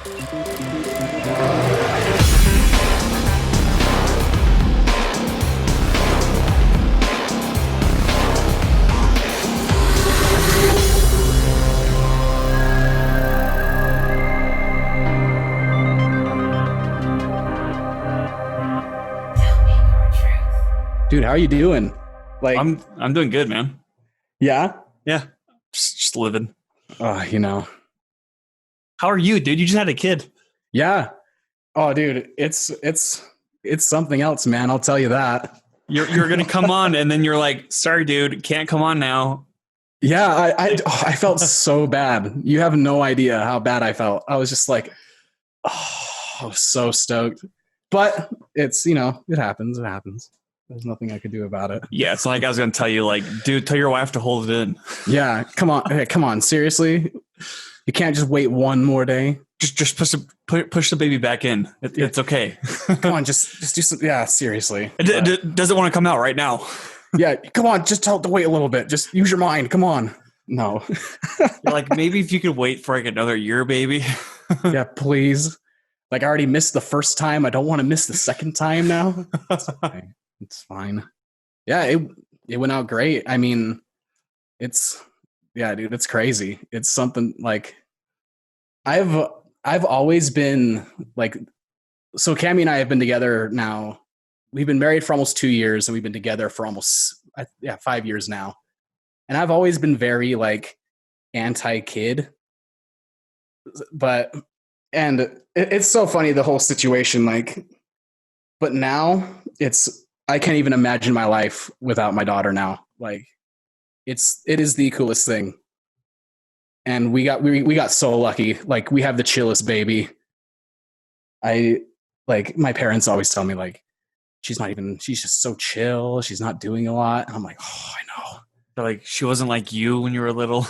Dude, how are you doing? Like, I'm doing good, man. yeah? Yeah, just living. You know. How are you, dude? You just had a kid. Yeah. Oh, dude, it's something else, man. I'll tell you that. You're gonna come on, and then you're like, "Sorry, dude, can't come on now." Yeah, I felt so bad. You have no idea how bad I felt. I was just like, oh, I was so stoked. But it's, it happens. It happens. There's nothing I could do about it. Yeah, it's like I was gonna tell you, like, dude, tell your wife to hold it in. Yeah, come on. Hey, come on. Seriously? You can't just wait one more day? Just push the baby back in. It's okay. Come on, just do some. Yeah, seriously. It doesn't want to come out right now. Yeah, come on, just tell it to wait a little bit. Just use your mind. Come on. No. You're like, maybe if you could wait for like another year, baby. Yeah, please. Like, I already missed the first time. I don't want to miss the second time now. It's okay. It's fine. Yeah, it went out great. I mean, dude, it's crazy. It's something like I've always been like, so Cammie and I have been together now. We've been married for almost 2 years, and we've been together for almost 5 years now. And I've always been very like anti-kid, it's so funny, the whole situation. Like, but now I can't even imagine my life without my daughter now. Like, it is the coolest thing. And we got so lucky. Like, we have the chillest baby. My parents always tell me, like, she's just so chill. She's not doing a lot. And I'm like, oh, I know. But like, she wasn't like you when you were little.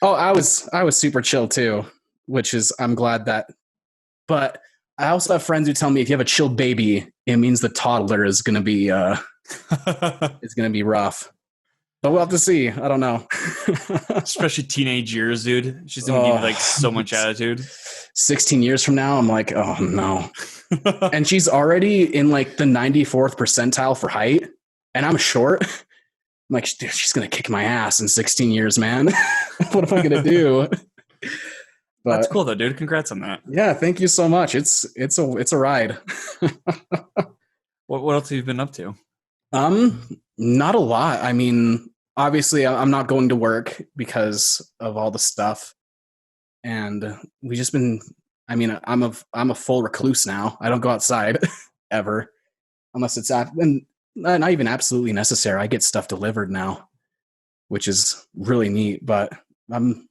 Oh, I was super chill too, which is, I'm glad that. But I also have friends who tell me if you have a chill baby, it means the toddler is going to be rough. But we'll have to see. I don't know. Especially teenage years, dude. She's going to give you like so much attitude. 16 years from now, I'm like, oh no. And she's already in like the 94th percentile for height, and I'm short. I'm like, dude, she's going to kick my ass in 16 years, man. What am I going to do? But, that's cool though, dude. Congrats on that. Yeah, thank you so much. It's a ride. What else have you been up to? Not a lot. I mean, obviously I'm not going to work because of all the stuff. And we just been, I mean, I'm a full recluse now. I don't go outside ever unless it's not even absolutely necessary. I get stuff delivered now, which is really neat, but I'm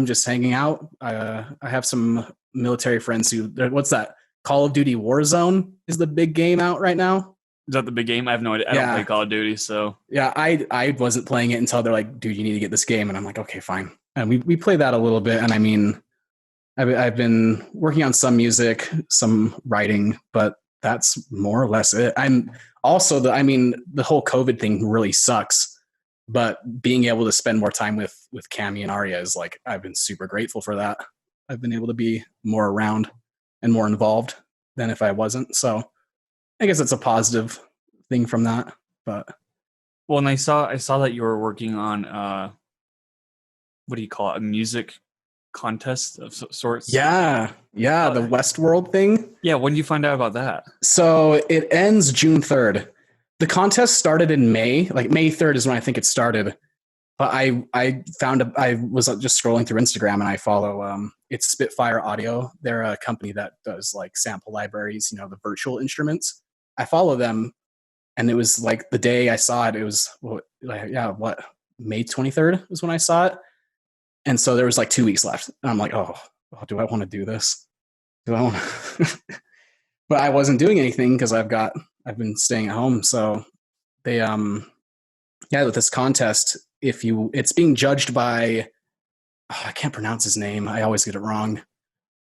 just hanging out. I have some military friends who, what's that? Call of Duty Warzone is the big game out right now. Is that the big game? I have no idea. I don't play Call of Duty, so. Yeah, I wasn't playing it until they're like, dude, you need to get this game. And I'm like, okay, fine. And we play that a little bit. And I mean, I've been working on some music, some writing, but that's more or less it. I'm also, the whole COVID thing really sucks. But being able to spend more time with Cammie and Arya is like, I've been super grateful for that. I've been able to be more around and more involved than if I wasn't. So I guess it's a positive thing from that. But well, and I saw that you were working on what do you call it? A music contest of sorts. Yeah, the Westworld thing. Yeah, when did you find out about that? So it ends June 3rd. The contest started in May. Like May 3rd is when I think it started. But I was just scrolling through Instagram, and I follow it's Spitfire Audio. They're a company that does like sample libraries, the virtual instruments. I follow them, and it was like the day I saw it, it was May 23rd was when I saw it. And so there was like 2 weeks left. And I'm like, oh, do I want to do this? Do I want to? But I wasn't doing anything because I've been staying at home. So they, with this contest, it's being judged by, I can't pronounce his name. I always get it wrong.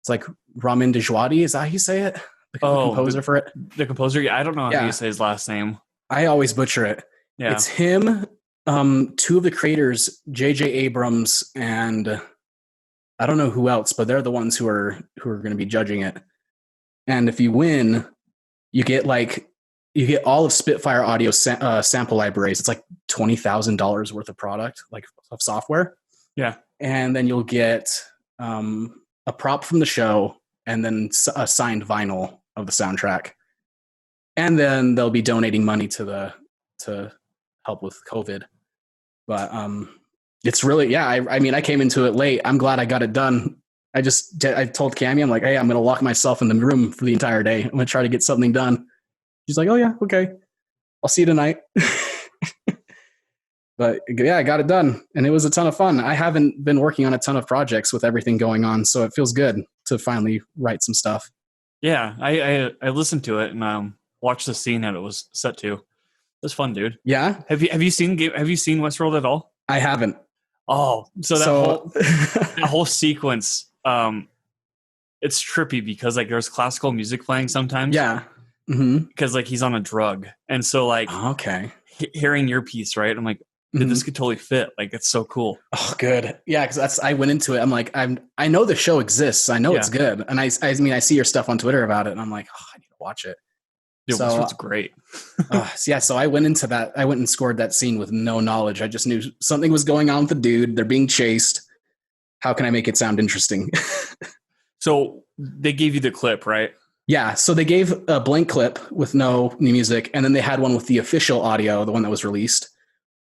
It's like Ramin Djawadi. Is that how you say it? The composer for it. The composer. Yeah, I don't know how you say his last name. I always butcher it. Yeah. It's him. Two of the creators, J.J. Abrams and I don't know who else, but they're the ones who are going to be judging it. And if you win, you get all of Spitfire Audio sample libraries. It's like $20,000 worth of product, like of software. Yeah. And then you'll get a prop from the show, and then a signed vinyl of the soundtrack. And then they'll be donating money to help with COVID. But it's really, I mean, I came into it late. I'm glad I got it done. I told Cammie, I'm like, hey, I'm going to lock myself in the room for the entire day. I'm going to try to get something done. She's like, oh yeah, okay. I'll see you tonight. But yeah, I got it done, and it was a ton of fun. I haven't been working on a ton of projects with everything going on, so it feels good to finally write some stuff. Yeah, I listened to it and watched the scene that it was set to. It was fun, dude. Yeah. Have you seen Westworld at all? I haven't. Oh, so that whole sequence, it's trippy because like there's classical music playing sometimes. Yeah. Because like he's on a drug, and so like okay, hearing your piece, right? I'm like, dude, this could totally fit. Like, it's so cool. Oh, good. Yeah, because I went into it. I'm like, I know the show exists. I know it's good, and I mean, I see your stuff on Twitter about it, and I'm like, oh, I need to watch it. Dude, it's great. So I went into that. I went and scored that scene with no knowledge. I just knew something was going on with the dude. They're being chased. How can I make it sound interesting? So they gave you the clip, right? Yeah. So they gave a blank clip with no new music, and then they had one with the official audio, the one that was released.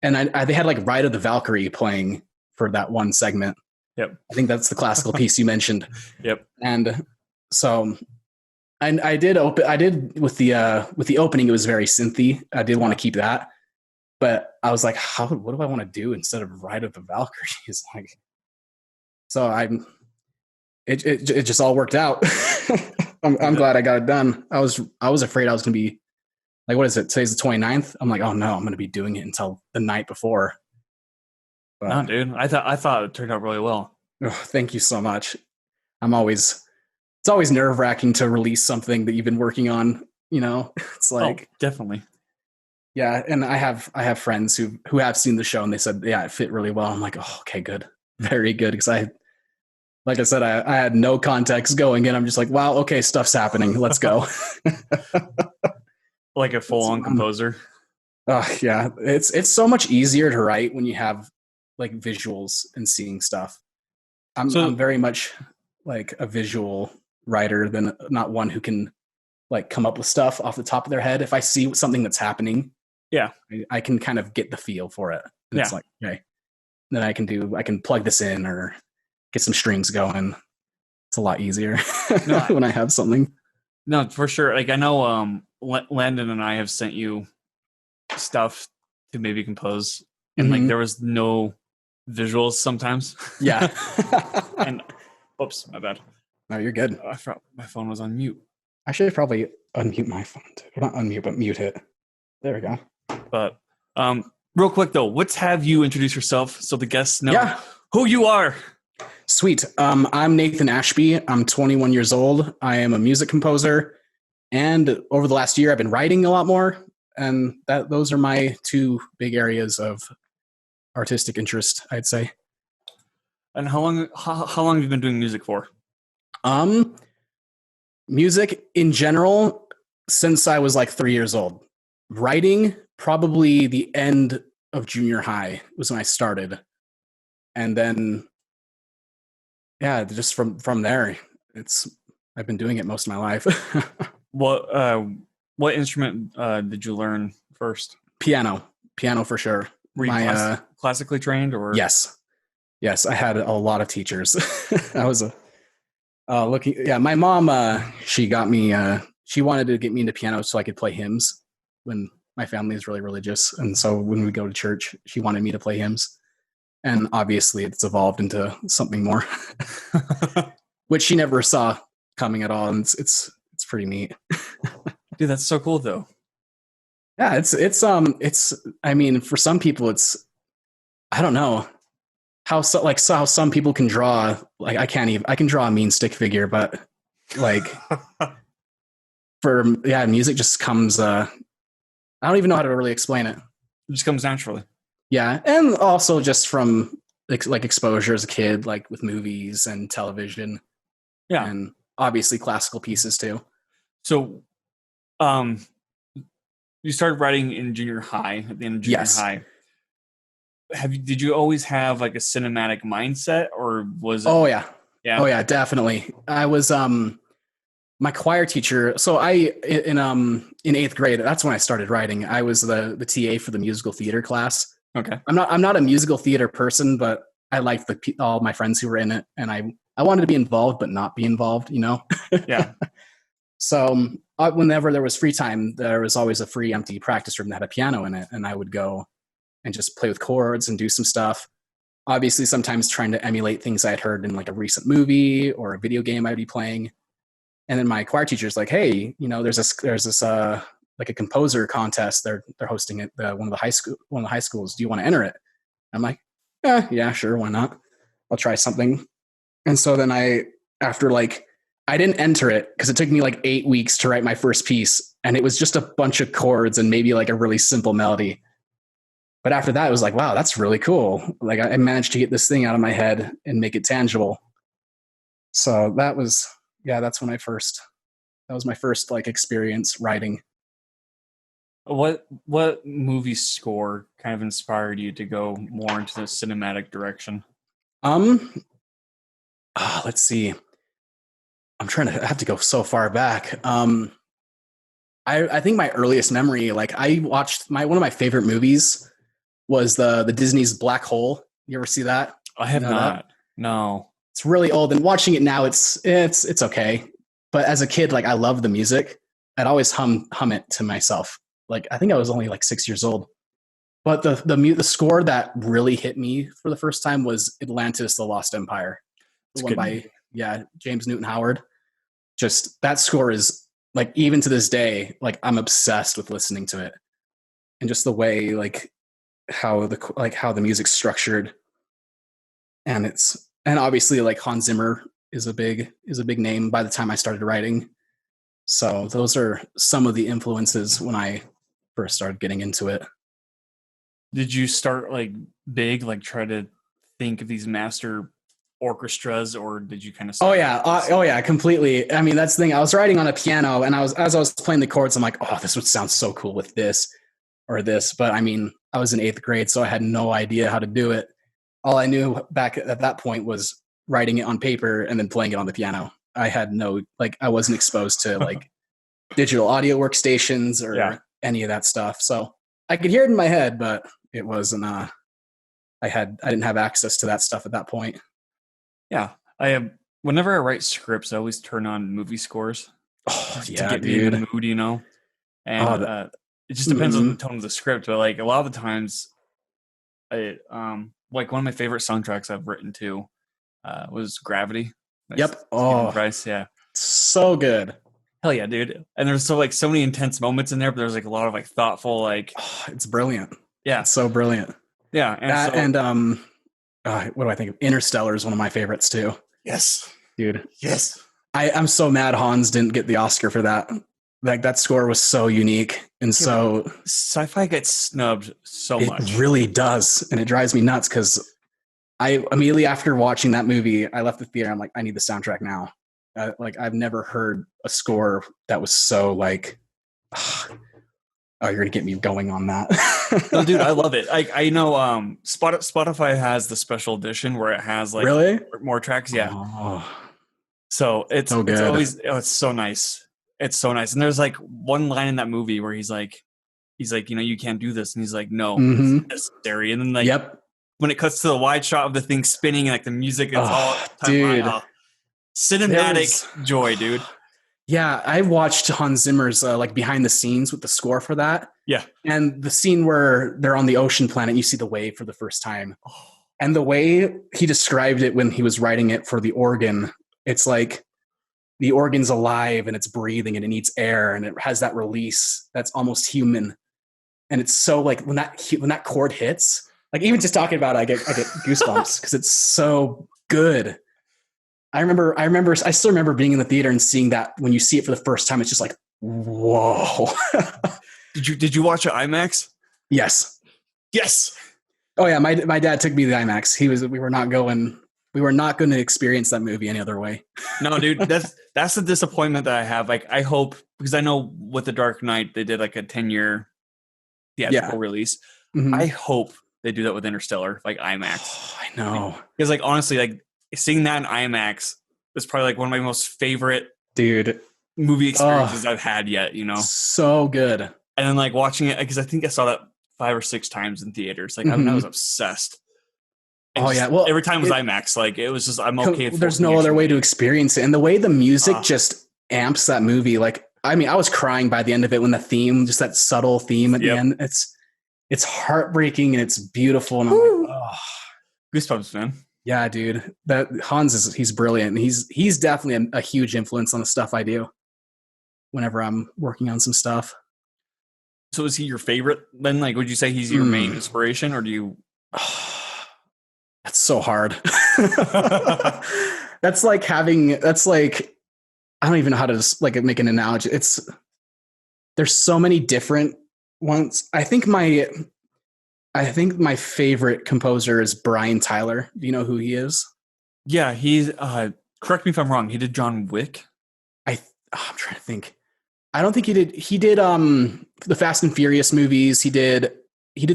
And they had like Ride of the Valkyrie playing for that one segment. Yep. I think that's the classical piece you mentioned. Yep. And so I did with the opening, it was very synthy. I did want to keep that, but I was like, what do I want to do instead of Ride of the Valkyrie? It just all worked out. I'm glad I got it done. I was afraid I was going to be like, what is it? Today's the 29th. I'm like, oh no, I'm going to be doing it until the night before. But, no, dude, I thought it turned out really well. Oh, thank you so much. It's always nerve wracking to release something that you've been working on. You know, it's like, definitely. Yeah. And I have friends who have seen the show, and they said, yeah, it fit really well. I'm like, oh, okay, good. Very good. Because like I said, I had no context going in. I'm just like, wow, okay, stuff's happening. Let's go. Like a full-on composer. Yeah. It's so much easier to write when you have like visuals and seeing stuff. I'm very much like a visual writer than not one who can like come up with stuff off the top of their head. If I see something that's happening, yeah, I can kind of get the feel for it. And it's like, okay, then I can plug this in or get some strings going. It's a lot easier when I have something. No, for sure. Like I know Landon and I have sent you stuff to maybe compose, and like there was no visuals sometimes. Yeah. And oops, my bad. No, you're good. I forgot my phone was on mute. I should probably unmute my phone too. Not unmute, but mute it. There we go. But real quick though, let's have you introduce yourself so the guests know who you are. Sweet. I'm Nathan Ashby. I'm 21 years old. I am a music composer, and over the last year, I've been writing a lot more. And those are my two big areas of artistic interest, I'd say. And how long have you been doing music for? Music in general, since I was like 3 years old. Writing, probably the end of junior high was when I started. And then, yeah, just from there, I've been doing it most of my life. What instrument did you learn first? Piano for sure. Were you classically trained, or? Yes, I had a lot of teachers. I was my mom, she got me, she wanted to get me into piano so I could play hymns when my family is really religious. And so when we go to church, she wanted me to play hymns. And obviously it's evolved into something more, which she never saw coming at all. And it's pretty neat. Dude, that's so cool though. Yeah, it's I mean, for some people I don't know how some people can draw, like I can draw a mean stick figure, but like music just comes, I don't even know how to really explain it. It just comes naturally. Yeah. And also just from like exposure as a kid, like with movies and television, and obviously classical pieces too. So, you started writing in junior high, at the end of junior high. Did you always have like a cinematic mindset, or was it? Oh yeah, definitely. I was my choir teacher. So in 8th grade, that's when I started writing. I was the TA for the musical theater class. Okay. I'm not a musical theater person, but I liked all my friends who were in it, and I wanted to be involved but not be involved, you know. Yeah. So whenever there was free time, there was always a free empty practice room that had a piano in it, and I would go and just play with chords and do some stuff. Obviously, sometimes trying to emulate things I had heard in like a recent movie or a video game I'd be playing. And then my choir teacher's like, "Hey, you know, there's this like a composer contest. They're hosting it one of the high schools. Do you want to enter it?" I'm like, yeah, sure, why not? I'll try something. And so then I didn't enter it because it took me like 8 weeks to write my first piece, and it was just a bunch of chords and maybe like a really simple melody. But after that, it was like, wow, that's really cool. Like I managed to get this thing out of my head and make it tangible. So that's when that was my first like experience writing. What movie score kind of inspired you to go more into the cinematic direction? Let's see. I have to go so far back. I think my earliest memory, like I watched one of my favorite movies was the Disney's Black Hole. You ever see that? I have not. No. It's really old, and watching it now, it's okay. But as a kid, like I love the music. I'd always hum it to myself. Like I think I was only like 6 years old. But the score that really hit me for the first time was Atlantis: The Lost Empire. The one by James Newton Howard. Just that score is like, even to this day, like I'm obsessed with listening to it, and just the way like how the music's structured, and obviously like Hans Zimmer is a big name by the time I started writing. So those are some of the influences when I first started getting into it. Did you start like big, like try to think of these master orchestras, or did you kind of oh yeah, completely. I mean, that's the thing. I was writing on a piano, and as I was playing the chords, I'm like, oh, this would sound so cool with this or this. But I mean, I was in 8th grade, so I had no idea how to do it. All I knew back at that point was writing it on paper and then playing it on the piano. I had I wasn't exposed to like digital audio workstations or any of that stuff. So I could hear it in my head, but it wasn't, I didn't have access to that stuff at that point. Yeah. Whenever I write scripts, I always turn on movie scores. Oh, to get me in the mood, you know? And it just depends on the tone of the script. But like a lot of the times, like one of my favorite soundtracks I've written to was Gravity. Yep. Stephen Price, yeah. So good. Hell yeah, dude. And there's so many intense moments in there, but there's like a lot of like thoughtful, like it's brilliant. Yeah. It's so brilliant. Yeah. What do I think of? Interstellar is one of my favorites too. Yes. Dude. Yes. I'm so mad Hans didn't get the Oscar for that. Like that score was so unique and so sci-fi gets snubbed so much. It really does. And it drives me nuts because I immediately after watching that movie, I left the theater. I'm like, I need the soundtrack now. I've never heard a score that was so like, oh, you're gonna get me going on that. No, dude, I love it. I know Spotify has the special edition where it has like really more tracks. Yeah. So it's always it's so nice. It's so nice. And there's like one line in that movie where he's like, you know, you can't do this. And he's like, no, it's necessary. And then like, when it cuts to the wide shot of the thing spinning and like the music, it's all dude. Cinematic joy, dude. Yeah, I watched Hans Zimmer's like behind the scenes with the score for that. Yeah. And the scene where they're on the ocean planet, you see the wave for the first time. And the way he described it when he was writing it for the organ, it's like the organ's alive and it's breathing and it needs air and it has that release that's almost human. And it's so like when that chord hits, like even just talking about it, I get goosebumps because it's so good. I still remember being in the theater and seeing that. When you see it for the first time, it's just like, whoa. Did you watch it IMAX? Yes. Oh yeah, my dad took me to the IMAX. We were not going to experience that movie any other way. No, dude, that's the disappointment that I have. Like, I hope, because I know with The Dark Knight they did like a 10-year theatrical release. Mm-hmm. I hope they do that with Interstellar, like IMAX. Oh, I know, because like honestly, like seeing that in IMAX was probably like one of my most favorite movie experiences I've had yet. You know, so good. And then like watching it, because I think I saw that 5 or 6 times in theaters. Like I was obsessed. And well, every time was IMAX. Like it was just I'm okay. There's no other way to experience it, and the way the music just amps that movie. Like I mean, I was crying by the end of it when the theme, just that subtle theme at the end. It's heartbreaking and it's beautiful. And I'm like, oh, goosebumps, man. Yeah, dude. That Hans he's brilliant. He's definitely a huge influence on the stuff I do whenever I'm working on some stuff. So is he your favorite then? Like, would you say he's your main inspiration, or do you? That's so hard. That's like I don't even know how to just like make an analogy. There's so many different ones. I think my favorite composer is Brian Tyler. Do you know who he is? Yeah, he's correct me if I'm wrong. He did John Wick. I'm trying to think. I don't think he did. He did the Fast and Furious movies. He did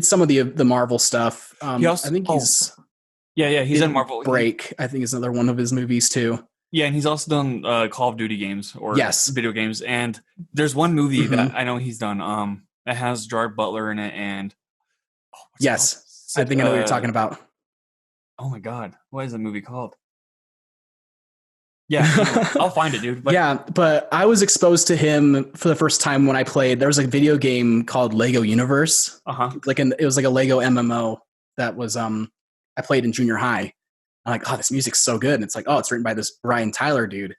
some of the Marvel stuff. I think he's he's in Marvel. Break, I think, is another one of his movies too. Yeah, and he's also done Call of Duty games or video games. And there's one movie that I know he's done. It has Gerard Butler in it, and I think I know what you're talking about. Oh my god, what is the movie called? Yeah, I'll find it, dude. But I was exposed to him for the first time when I played. There was a video game called Lego Universe. It was like a Lego MMO that was I played in junior high. I'm like, oh, this music's so good. And it's like, oh, it's written by this Brian Tyler dude.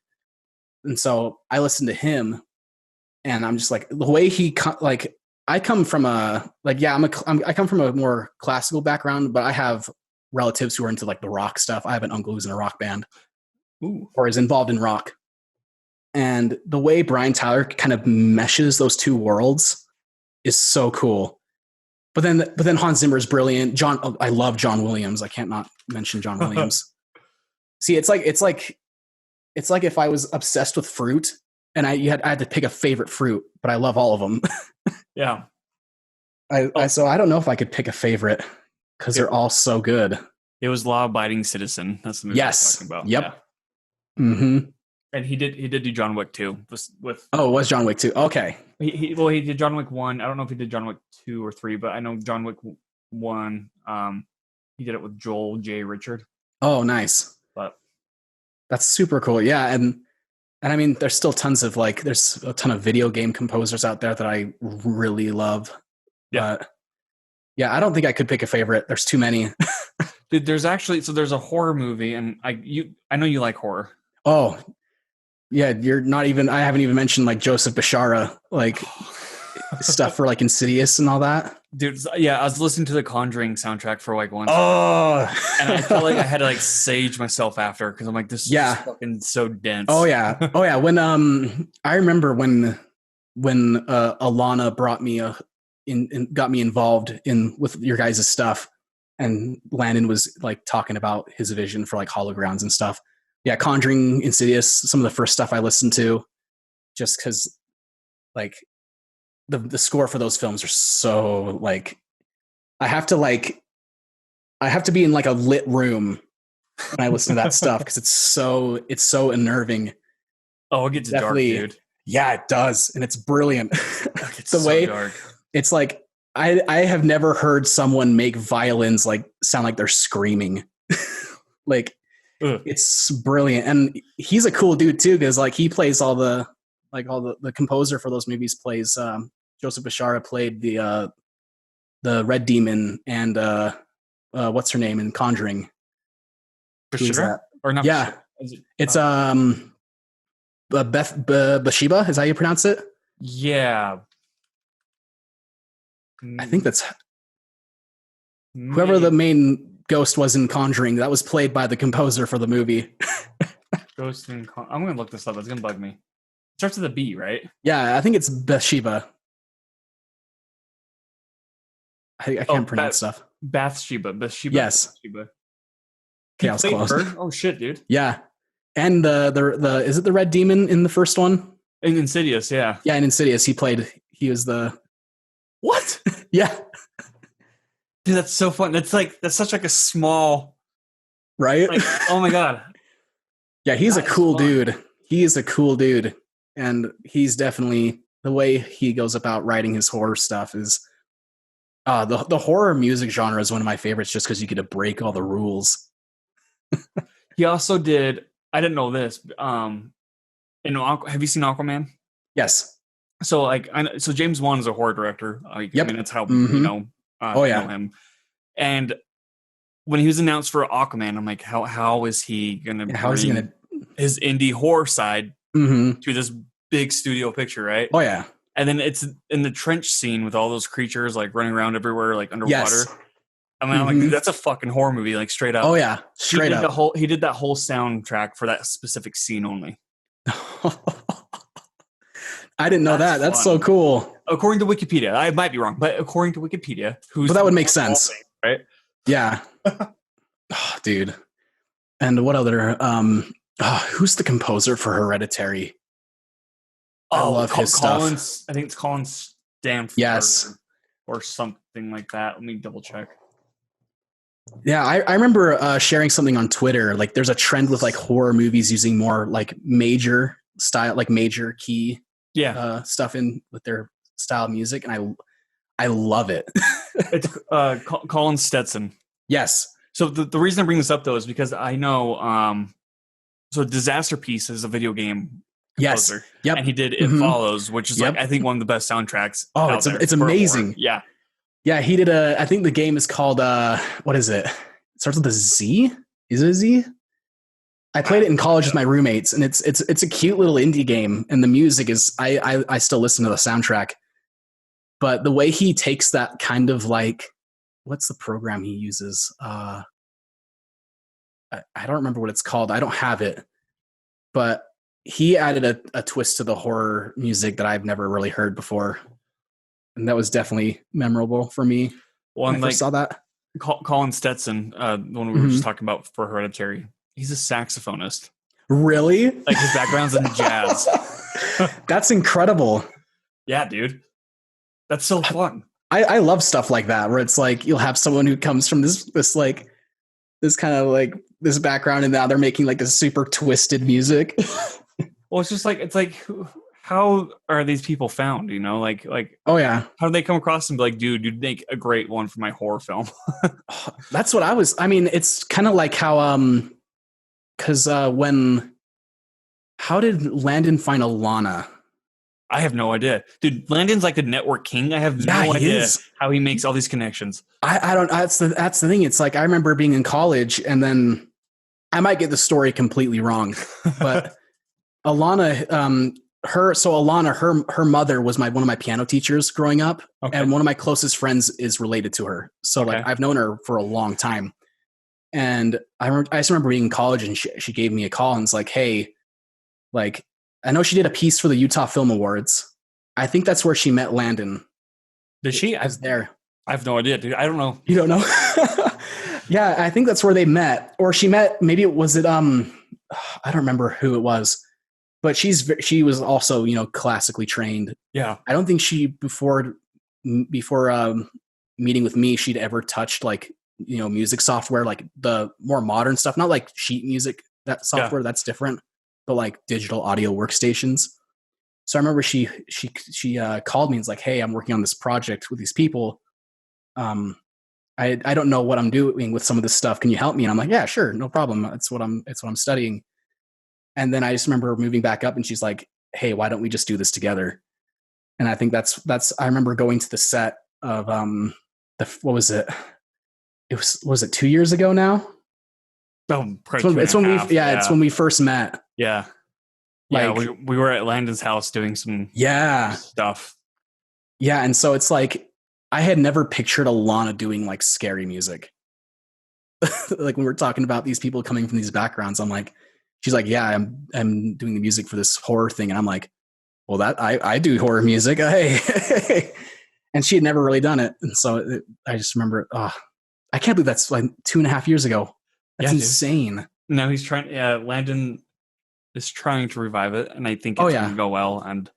And so I listened to him, and I'm just like, the way I come from I come from a more classical background, but I have relatives who are into like the rock stuff. I have an uncle who's in a rock band. Ooh. Or is involved in rock. And the way Brian Tyler kind of meshes those two worlds is so cool. But then Hans Zimmer is brilliant. I love John Williams. I can't not mention John Williams. See, it's like if I was obsessed with fruit and I had to pick a favorite fruit, but I love all of them. Yeah. So I don't know if I could pick a favorite because they're all so good. It was Law Abiding Citizen. That's the movie I was talking about. Yep. Yeah. Mm-hmm. And he did do John Wick 2 with it was John Wick 2. Okay. He did John Wick 1. I don't know if he did John Wick 2 or 3, but I know John Wick 1. He did it with Joel J. Richard. Oh, nice. But that's super cool. Yeah, and I mean, there's still there's a ton of video game composers out there that I really love. Yeah. But yeah, I don't think I could pick a favorite. There's too many. Dude, there's a horror movie, and I know you like horror. Oh, yeah, I haven't even mentioned like Joseph Bishara, like stuff for like Insidious and all that. Dude, yeah, I was listening to the Conjuring soundtrack for like once. Oh, and I felt like I had to like sage myself after because I'm like, this is just fucking so dense. Oh yeah. When I remember when Alana brought me got me involved with your guys' stuff, and Landon was like talking about his vision for like holograms and stuff. Yeah, Conjuring, Insidious, some of the first stuff I listened to, just because like the score for those films are so like I have to be in like a lit room when I listen to that stuff because it's so unnerving. Oh, it gets dark, dude. Yeah, it does, and it's brilliant. It's the way dark. It's like I have never heard someone make violins like sound like they're screaming. Like it's brilliant, and he's a cool dude too because like he plays all the composer for those movies plays. Joseph Bishara played the Red Demon and what's her name in Conjuring? Bishara or not? Yeah, it's Bathsheba. Is that how you pronounce it? Yeah. I think that's whoever the main ghost was in Conjuring. That was played by the composer for the movie. Ghost in I'm going to look this up. It's going to bug me. It starts with a B, right? Yeah, I think it's Bathsheba. I can't pronounce stuff. Bathsheba. Yes. Bathsheba. Okay, I was close. Her? Oh shit, dude. Yeah. And the is it the Red Demon in the first one? In Insidious, yeah. Yeah, in Insidious, he was the what? Yeah. Dude, that's so fun. That's such like a small, right? Like, oh my god. Yeah, he's a cool dude. He is a cool dude, and he's definitely the way he goes about writing his horror stuff is. The horror music genre is one of my favorites, just because you get to break all the rules. He also did. I didn't know this. Have you seen Aquaman? Yes. So so James Wan is a horror director. Yep. I mean, that's how know him. And when he was announced for Aquaman, I'm like, how is he gonna bring his indie horror side to this big studio picture, right? Oh yeah. And then it's in the trench scene with all those creatures like running around everywhere, like underwater. Yes. I mean, I'm like, dude, that's a fucking horror movie, like straight up. Oh yeah, straight up. He did that whole soundtrack for that specific scene only. I didn't know that. That's so cool. According to Wikipedia, I might be wrong, but according to Wikipedia, but that would make sense, right? Yeah. Oh, dude. And what other? Who's the composer for Hereditary? I love his stuff. I think it's Colin Stanford. Yes. Or something like that. Let me double check. Yeah, I remember sharing something on Twitter. Like, there's a trend with like horror movies using more like major style, like major key, stuff in with their style of music, and I love it. It's Colin Stetson. Yes. So the reason I bring this up though is because I know. So Disaster Piece is a video game. Yes. Composer, yep. And he did It Follows, which is like I think one of the best soundtracks. Oh, it's amazing. Yeah. Yeah, he did I think the game is called what is it? It starts with a Z? Is it a Z? I played it in college with my roommates, and it's a cute little indie game, and the music is I still listen to the soundtrack. But the way he takes that kind of like, what's the program he uses? I don't remember what it's called. I don't have it. But he added a twist to the horror music that I've never really heard before. And that was definitely memorable for me when I first saw that. Colin Stetson, the one we were just talking about for Hereditary, he's a saxophonist. Really? Like his background's in jazz. That's incredible. Yeah, dude. That's so fun. I love stuff like that, where it's like you'll have someone who comes from this kind of like this background, and now they're making like this super twisted music. Well, it's like how are these people found? You know, like oh yeah, how do they come across and be like, dude, you'd make a great one for my horror film? That's what I mean, it's kind of like how because how did Landon find Alana? I have no idea, dude. Landon's like the network king. I have no idea how he makes all these connections. I don't. That's the thing. It's like I remember being in college, and then I might get the story completely wrong, but Alana, her mother was one of my piano teachers growing up, and one of my closest friends is related to her. So like I've known her for a long time, and I just remember being in college, and she gave me a call and was like, "Hey, like I know she did a piece for the Utah Film Awards. I think that's where she met Landon." Did she? I was there. I have no idea, dude. I don't know. You don't know? Yeah, I think that's where they met, or she met. Maybe it was it. I don't remember who it was. But she was also, classically trained. Yeah. I don't think she before meeting with me, she'd ever touched like, music software, like the more modern stuff, not like sheet music, that software that's different, but like digital audio workstations. So I remember she called me and was like, "Hey, I'm working on this project with these people. I don't know what I'm doing with some of this stuff. Can you help me?" And I'm like, "Yeah, sure. No problem. It's what I'm studying." And then I just remember moving back up, and she's like, "Hey, why don't we just do this together?" And I think that's. I remember going to the set of what was it? Was it 2 years ago now? Oh, it's when we first met. Yeah, we were at Landon's house doing some stuff. Yeah, and so it's like I had never pictured Alana doing like scary music. Like when we're talking about these people coming from these backgrounds, I'm like. She's like, "Yeah, I'm doing the music for this horror thing," and I'm like, "Well, that I do horror music, hey." And she had never really done it, and so I just remember, I can't believe that's like 2.5 years ago. That's insane. Dude. No, he's trying. Landon is trying to revive it, and I think it's going to go well. And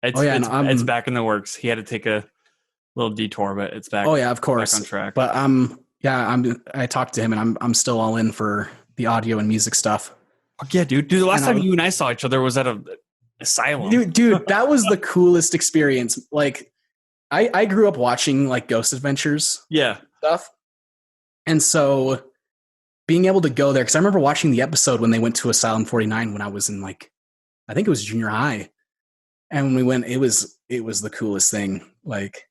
it's back in the works. He had to take a little detour, but it's back. Oh yeah, of course, back on track. But I talked to him, and I'm still all in for the audio and music stuff. Oh, yeah, dude. The last time you and I saw each other was at a asylum. Dude, that was the coolest experience. Like, I grew up watching like Ghost Adventures, stuff, and so being able to go there, because I remember watching the episode when they went to Asylum 49 when I was in like, I think it was junior high, and when we went, it was the coolest thing. Like,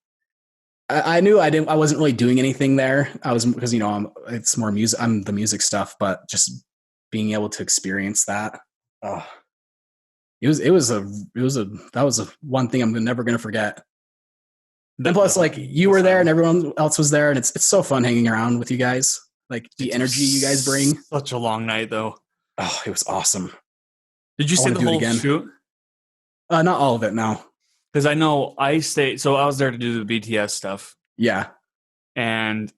I knew I wasn't really doing anything there. I was, because it's more music. I'm the music stuff, but just being able to experience that, that was one thing I'm never going to forget. And plus, like, you were there and everyone else was there, and it's so fun hanging around with you guys. Like, the energy you guys bring. Such a long night, though. Oh, it was awesome. Did you see the whole shoot? Not all of it, no. Because I know I stayed, so I was there to do the BTS stuff. Yeah. And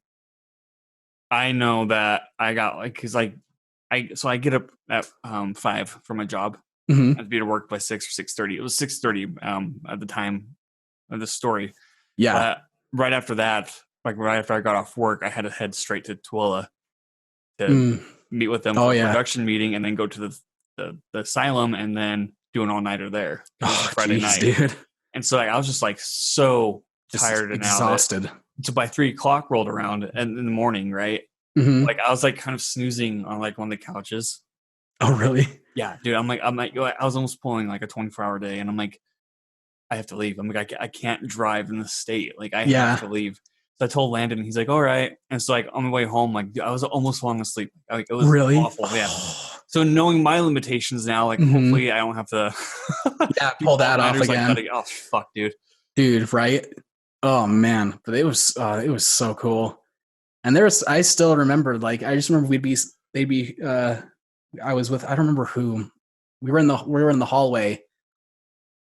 I know that I got, like, because like, I get up at 5 for my job. Mm-hmm. I had to be to work by 6 or 6:30. It was 6:30 at the time of the story. Yeah. Right after that, like right after I got off work, I had to head straight to Tooele to meet with them for a production meeting, and then go to the asylum, and then do an all-nighter there. Friday night, dude. And so I was just like so tired and exhausted. So by 3:00 rolled around and in the morning, right? Mm-hmm. Like I was like kind of snoozing on like one of the couches. Oh, really? Yeah, dude. I'm like, I was almost pulling like a 24-hour day, and I'm like, I have to leave. I'm like, I can't drive in this state. Like I have to leave. So I told Landon, and he's like, all right. And so like on the way home, like I was almost falling asleep. Like it was really awful. Yeah. So knowing my limitations now, like hopefully I don't have to pull that off again. Like, oh fuck, dude, right? Oh man, but it was so cool. And I still remember, like, I just remember I was with, I don't remember who. We were in the hallway,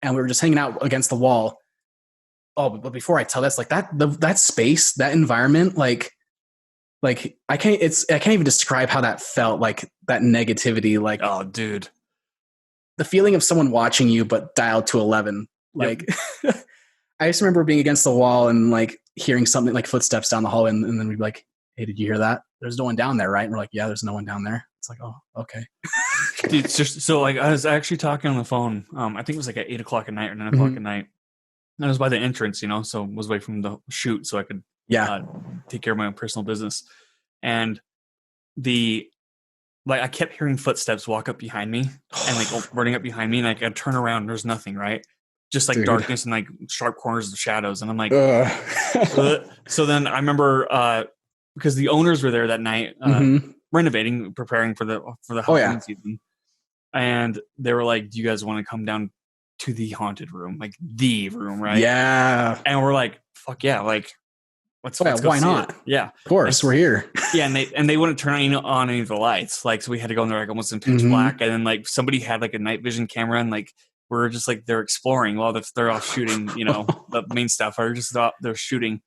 and we were just hanging out against the wall. Oh, but before I tell this, like that space, that environment, like I can't even describe how that felt, like that negativity, like, oh dude, the feeling of someone watching you, but dialed to 11. Like, I just remember being against the wall and like hearing something like footsteps down the hallway, and then we'd be like, hey, did you hear that? There's no one down there, right? And we're like, yeah, there's no one down there. It's like, oh, okay. Dude, it's just so like I was actually talking on the phone. I think it was like at 8:00 at night or 9:00 at night. And I was by the entrance, so was away from the shoot, so I could take care of my own personal business. And I kept hearing footsteps walk up behind me and like running up behind me, and like I'd turn around, there's nothing, right? Just like darkness and like sharp corners of shadows. And I'm like, so then I remember because the owners were there that night, renovating, preparing for the Halloween season. And they were like, do you guys want to come down to the haunted room, like the room, right? Yeah. And we're like, fuck yeah, like let's go why not? It. Yeah, of course, we're here. Yeah, and they wouldn't turn on any of the lights, like, so we had to go in there like almost in pitch black, and then like somebody had like a night vision camera, and like we're just like they're exploring while they're off shooting, the main stuff, or just they're shooting,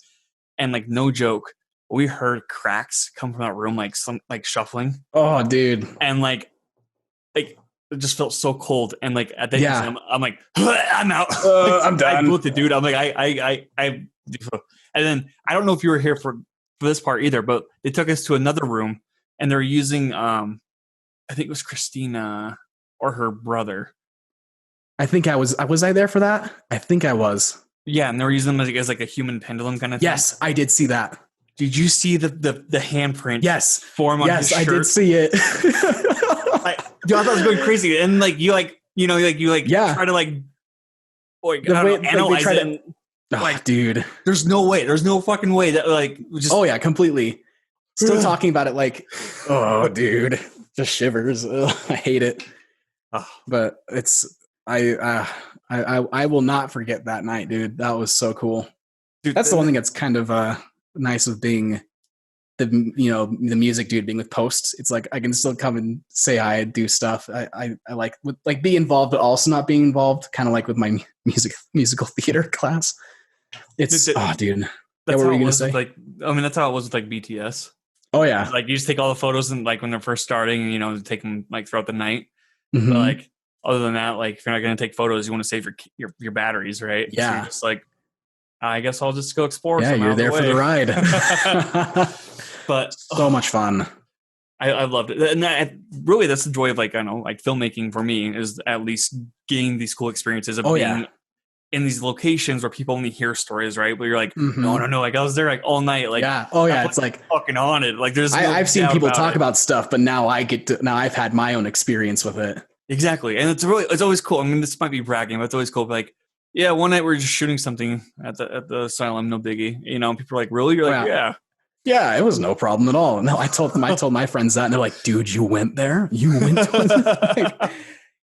and like no joke, we heard cracks come from that room, like some like shuffling. Oh, dude, and like it just felt so cold, and like at that time, I'm like, I'm out. I'm done. I looked at dude. I'm like, I. And then I don't know if you were here for this part either, but they took us to another room, and they're using, I think it was Christina or her brother. I think I was. Was I there for that? I think I was. Yeah, and they were using them as like a human pendulum kind of thing. Yes, I did see that. Did you see the handprint? Yes, form on his shirt? Yes, I did see it. I thought it was going crazy, and like you try to like, analyze it. Like, dude, there's no fucking way that like just. Oh yeah, completely. Still talking about it, like, oh, dude, just shivers. Ugh, I hate it. But it's I will not forget that night, dude. That was so cool. Dude, that's the one thing that's kind of nice with being the music dude, being with posts. It's like I can still come and say hi and do stuff. I like be involved, but also not being involved. Kind of like with my musical theater class. It's dude. That's what how were you it gonna was say? with, like, I mean, that's how it was with like BTS. Oh yeah. Like, you just take all the photos and like when they're first starting, and take them like throughout the night. Mm-hmm. But like, other than that, like, if you're not gonna take photos, you want to save your batteries, right? Yeah. So you're just like, I guess I'll just go explore. Yeah, you're there for the ride. But so much fun. I loved it, and really that's the joy of like, I know, like filmmaking for me is at least getting these cool experiences of being in these locations where people only hear stories, right? But you're like, no, like I was there like all night, like it's like fucking on it. Like there's I've seen people talk about stuff, but now I've had my own experience with it. Exactly, and it's always cool. I mean, this might be bragging, but it's always cool. Like, yeah, one night we were just shooting something at the asylum, no biggie. People are like, really? You're like, yeah. Yeah, it was no problem at all. No, I told my friends that, and they're like, dude, you went there? You went to like,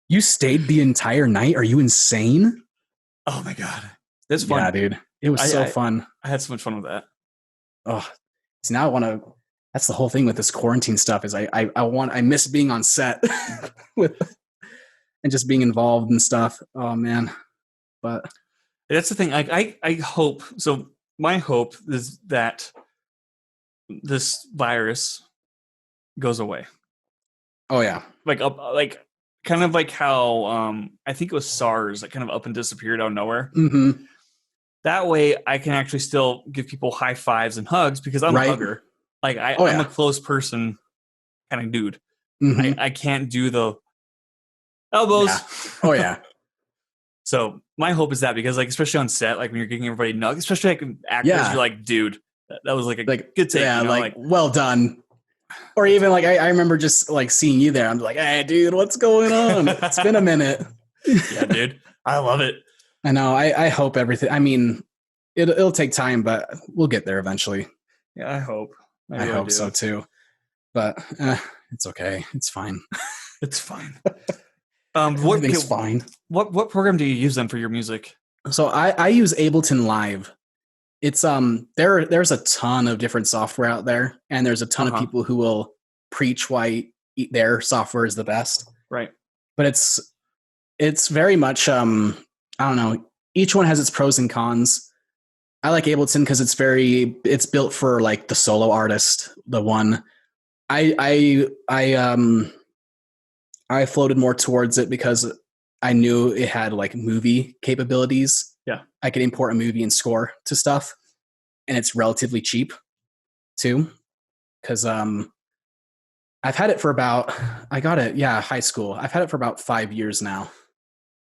you stayed the entire night? Are you insane? Oh my God. That's fun. Yeah, dude. It was so fun. I had so much fun with that. Oh, see, now I want to, that's the whole thing with this quarantine stuff is I miss being on set with and just being involved and stuff. Oh man. But that's the thing. I hope, so my hope is that this virus goes away. Oh yeah. Like kind of like how I think it was SARS that kind of up and disappeared out of nowhere. Mm-hmm. That way I can actually still give people high fives and hugs because I'm a hugger. Like I'm a close person kind of dude. Mm-hmm. I can't do the elbows. Yeah. Oh yeah. So my hope is that, because like, especially on set, like when you're getting everybody nugged, especially like actors, you're like, dude, that was like a good take. Yeah, like well done. Or even like I remember just like seeing you there. I'm like, hey, dude, what's going on? It's been a minute. Yeah, dude, I love it. I know. I hope everything. I mean, it'll take time, but we'll get there eventually. Yeah, I hope. I hope so too. But it's okay. It's fine. It's fine. Everything's fine. What program do you use then for your music? So I use Ableton Live. It's there's a ton of different software out there, and there's a ton of people who will preach why their software is the best. Right. But it's very much I don't know. Each one has its pros and cons. I like Ableton because it's built for like the solo artist. The one I floated more towards it because I knew it had like movie capabilities. Yeah. I could import a movie and score to stuff, and it's relatively cheap too. Cause I've had it for about high school. I've had it for about 5 years now.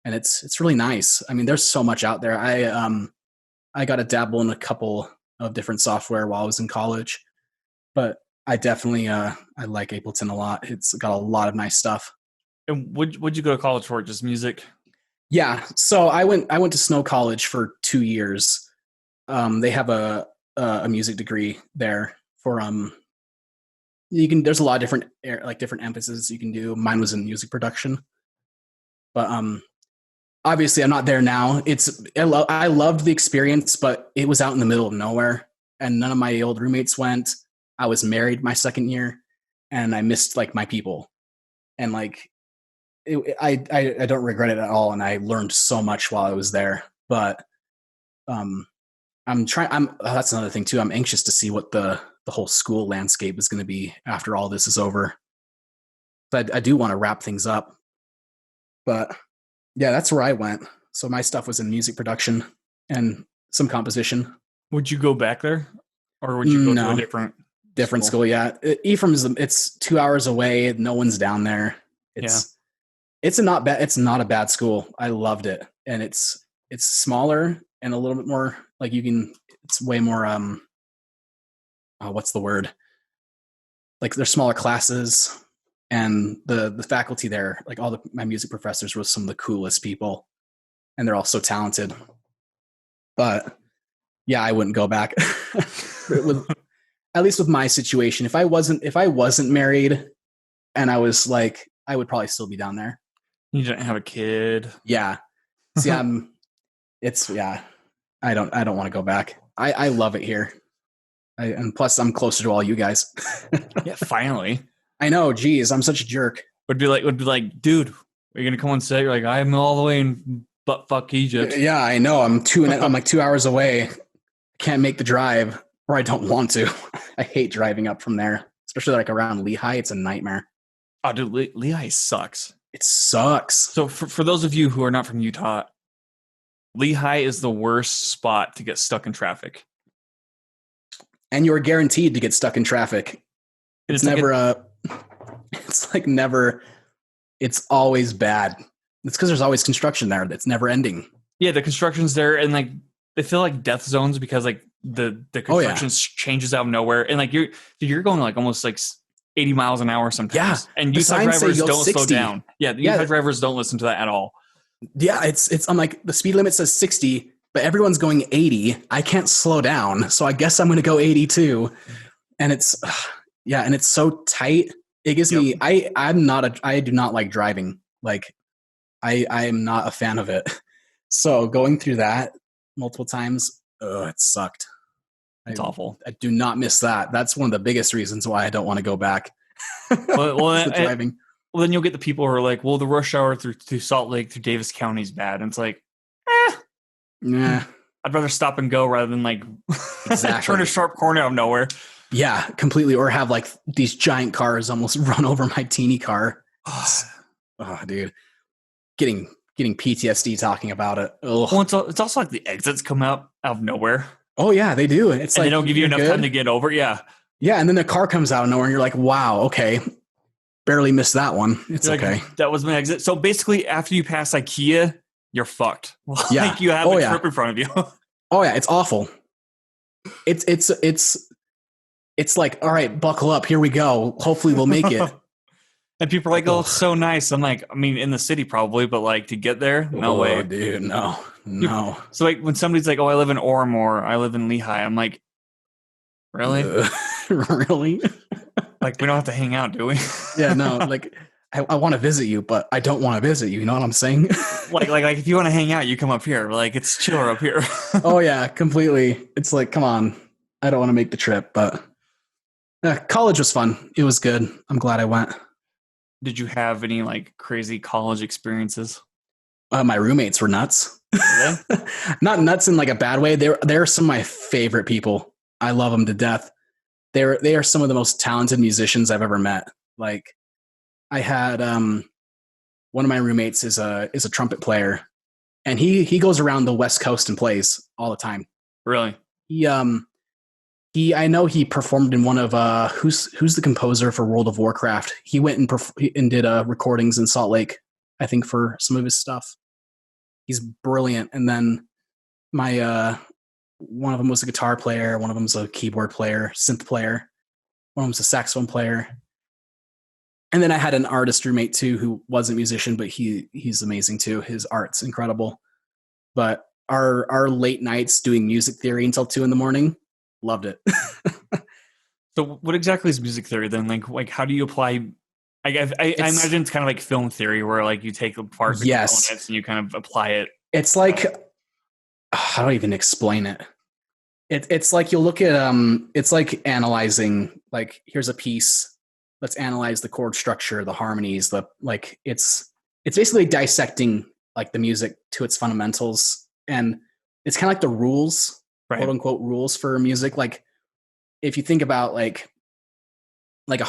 And it's really nice. I mean, there's so much out there. I got to dabble in a couple of different software while I was in college, but I definitely I like Ableton a lot. It's got a lot of nice stuff. And would you go to college for? Just music? Yeah. So I went to Snow College for 2 years. They have a music degree there for there's a lot of different emphases you can do. Mine was in music production, but obviously I'm not there now. I loved the experience, but it was out in the middle of nowhere, and none of my old roommates went. I was married my second year, and I missed like my people, and like I don't regret it at all, and I learned so much while I was there. But that's another thing too. I'm anxious to see what the whole school landscape is going to be after all this is over. But I do want to wrap things up. But yeah, that's where I went. So my stuff was in music production and some composition. Would you go back there, or would you go to a different school? Yeah, Ephraim it's 2 hours away. No one's down there. It's not a bad school. I loved it, and it's smaller and a little bit more like it's way more what's the word? Like there's smaller classes, and the faculty there, like my music professors were some of the coolest people, and they're all so talented. But yeah, I wouldn't go back. At least with my situation, if I wasn't married and I was like, I would probably still be down there. You don't have a kid. Yeah. See, I don't want to go back. I love it here. And plus I'm closer to all you guys. Yeah, finally. I know. Geez, I'm such a jerk. Would be like, dude, are you going to come on set? You're like, I'm all the way in butt fuck Egypt. Yeah, I know. I'm like 2 hours away. can't make the drive, or I don't want to. I hate driving up from there, especially like around Lehigh. It's a nightmare. Oh, dude, Lehigh sucks. It sucks. So for those of you who are not from Utah, Lehigh is the worst spot to get stuck in traffic. And you're guaranteed to get stuck in traffic. It's never it's always bad. It's because there's always construction there that's never ending. Yeah, the construction's there, and like they feel like death zones because like the construction changes out of nowhere, and like you're going like almost like 80 miles an hour sometimes. Yeah, and Utah drivers don't slow down. Yeah, the Utah drivers don't listen to that at all. Yeah, it's I'm like the speed limit says 60, but everyone's going 80. I can't slow down, so I guess I'm going to go 82. And it's and it's so tight. It gives me I do not like driving. Like I am not a fan of it. So going through that multiple times, it sucked. It's awful. I do not miss that. That's one of the biggest reasons why I don't want to go back. Well, driving. Well, then you'll get the people who are like, well, the rush hour through Salt Lake, through Davis County is bad. And it's like, nah. I'd rather stop and go rather than like turn a sharp corner out of nowhere. Yeah, completely. Or have like these giant cars almost run over my teeny car. Oh, dude. Getting PTSD talking about it. Ugh. Well, it's also like the exits come out of nowhere. Oh yeah, they do. It's like they don't give you enough time to get over. Yeah. Yeah, and then the car comes out of nowhere, and you're like, "Wow, okay, barely missed that one. It's okay." That was my exit. So basically, after you pass IKEA, you're fucked. Yeah, you have a trip in front of you. Oh yeah, it's awful. It's like, all right, buckle up. Here we go. Hopefully, we'll make it. And people are like, "Oh, it's so nice." I'm like, I mean, in the city probably, but like to get there, no way, dude. No. So like when somebody's like, "Oh, I live in Orem or I live in Lehigh," I'm like, really? Really? Like we don't have to hang out, do we? Yeah, no. Like I want to visit you, but I don't want to visit you. You know what I'm saying? like if you want to hang out, you come up here. Like it's chiller up here. Oh yeah, completely. It's like, come on. I don't want to make the trip, but college was fun. It was good. I'm glad I went. Did you have any like crazy college experiences? My roommates were nuts. Really? Not nuts in like a bad way. They're some of my favorite people. I love them to death. They are some of the most talented musicians I've ever met. Like I had one of my roommates is a trumpet player, and he goes around the West Coast and plays all the time. Really? I know he performed in one of who's the composer for World of Warcraft. He went and did recordings in Salt Lake, I think, for some of his stuff. He's brilliant. And then my one of them was a guitar player, one of them's a keyboard player, synth player, one of them's a saxophone player. And then I had an artist roommate too who was a musician, but he's amazing too. His art's incredible. But our late nights doing music theory until 2 a.m, loved it. So what exactly is music theory then? Like how do you apply? I imagine it's kind of like film theory where like you take apart the components and you kind of apply it. It's like, how do I even explain it? It's like you'll look at it's like analyzing, like here's a piece, let's analyze the chord structure, the harmonies, it's basically dissecting like the music to its fundamentals, and it's kind of like the rules, right, quote unquote rules for music. Like if you think about like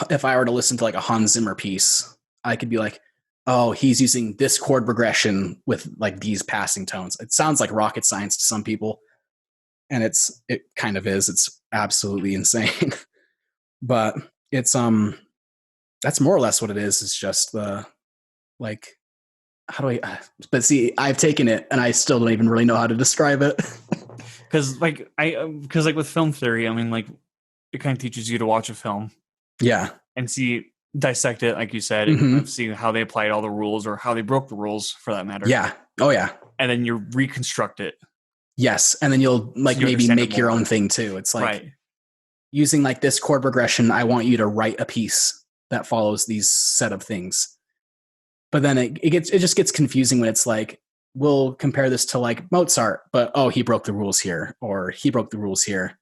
if I were to listen to like a Hans Zimmer piece, I could be like, oh, he's using this chord progression with like these passing tones. It sounds like rocket science to some people, and it kind of is. It's absolutely insane. But it's that's more or less what it is. It's just the like, how do I? But see, I've taken it and I still don't even really know how to describe it. Because like with film theory, I mean, like it kind of teaches you to watch a film. Yeah. And dissect it, like you said, and see how they applied all the rules or how they broke the rules for that matter. Yeah. Oh, yeah. And then you reconstruct it. Yes. And then you'll like maybe make your own thing too. It's like using like this chord progression, I want you to write a piece that follows these set of things. But then it just gets confusing when it's like, we'll compare this to like Mozart, but he broke the rules here, or he broke the rules here.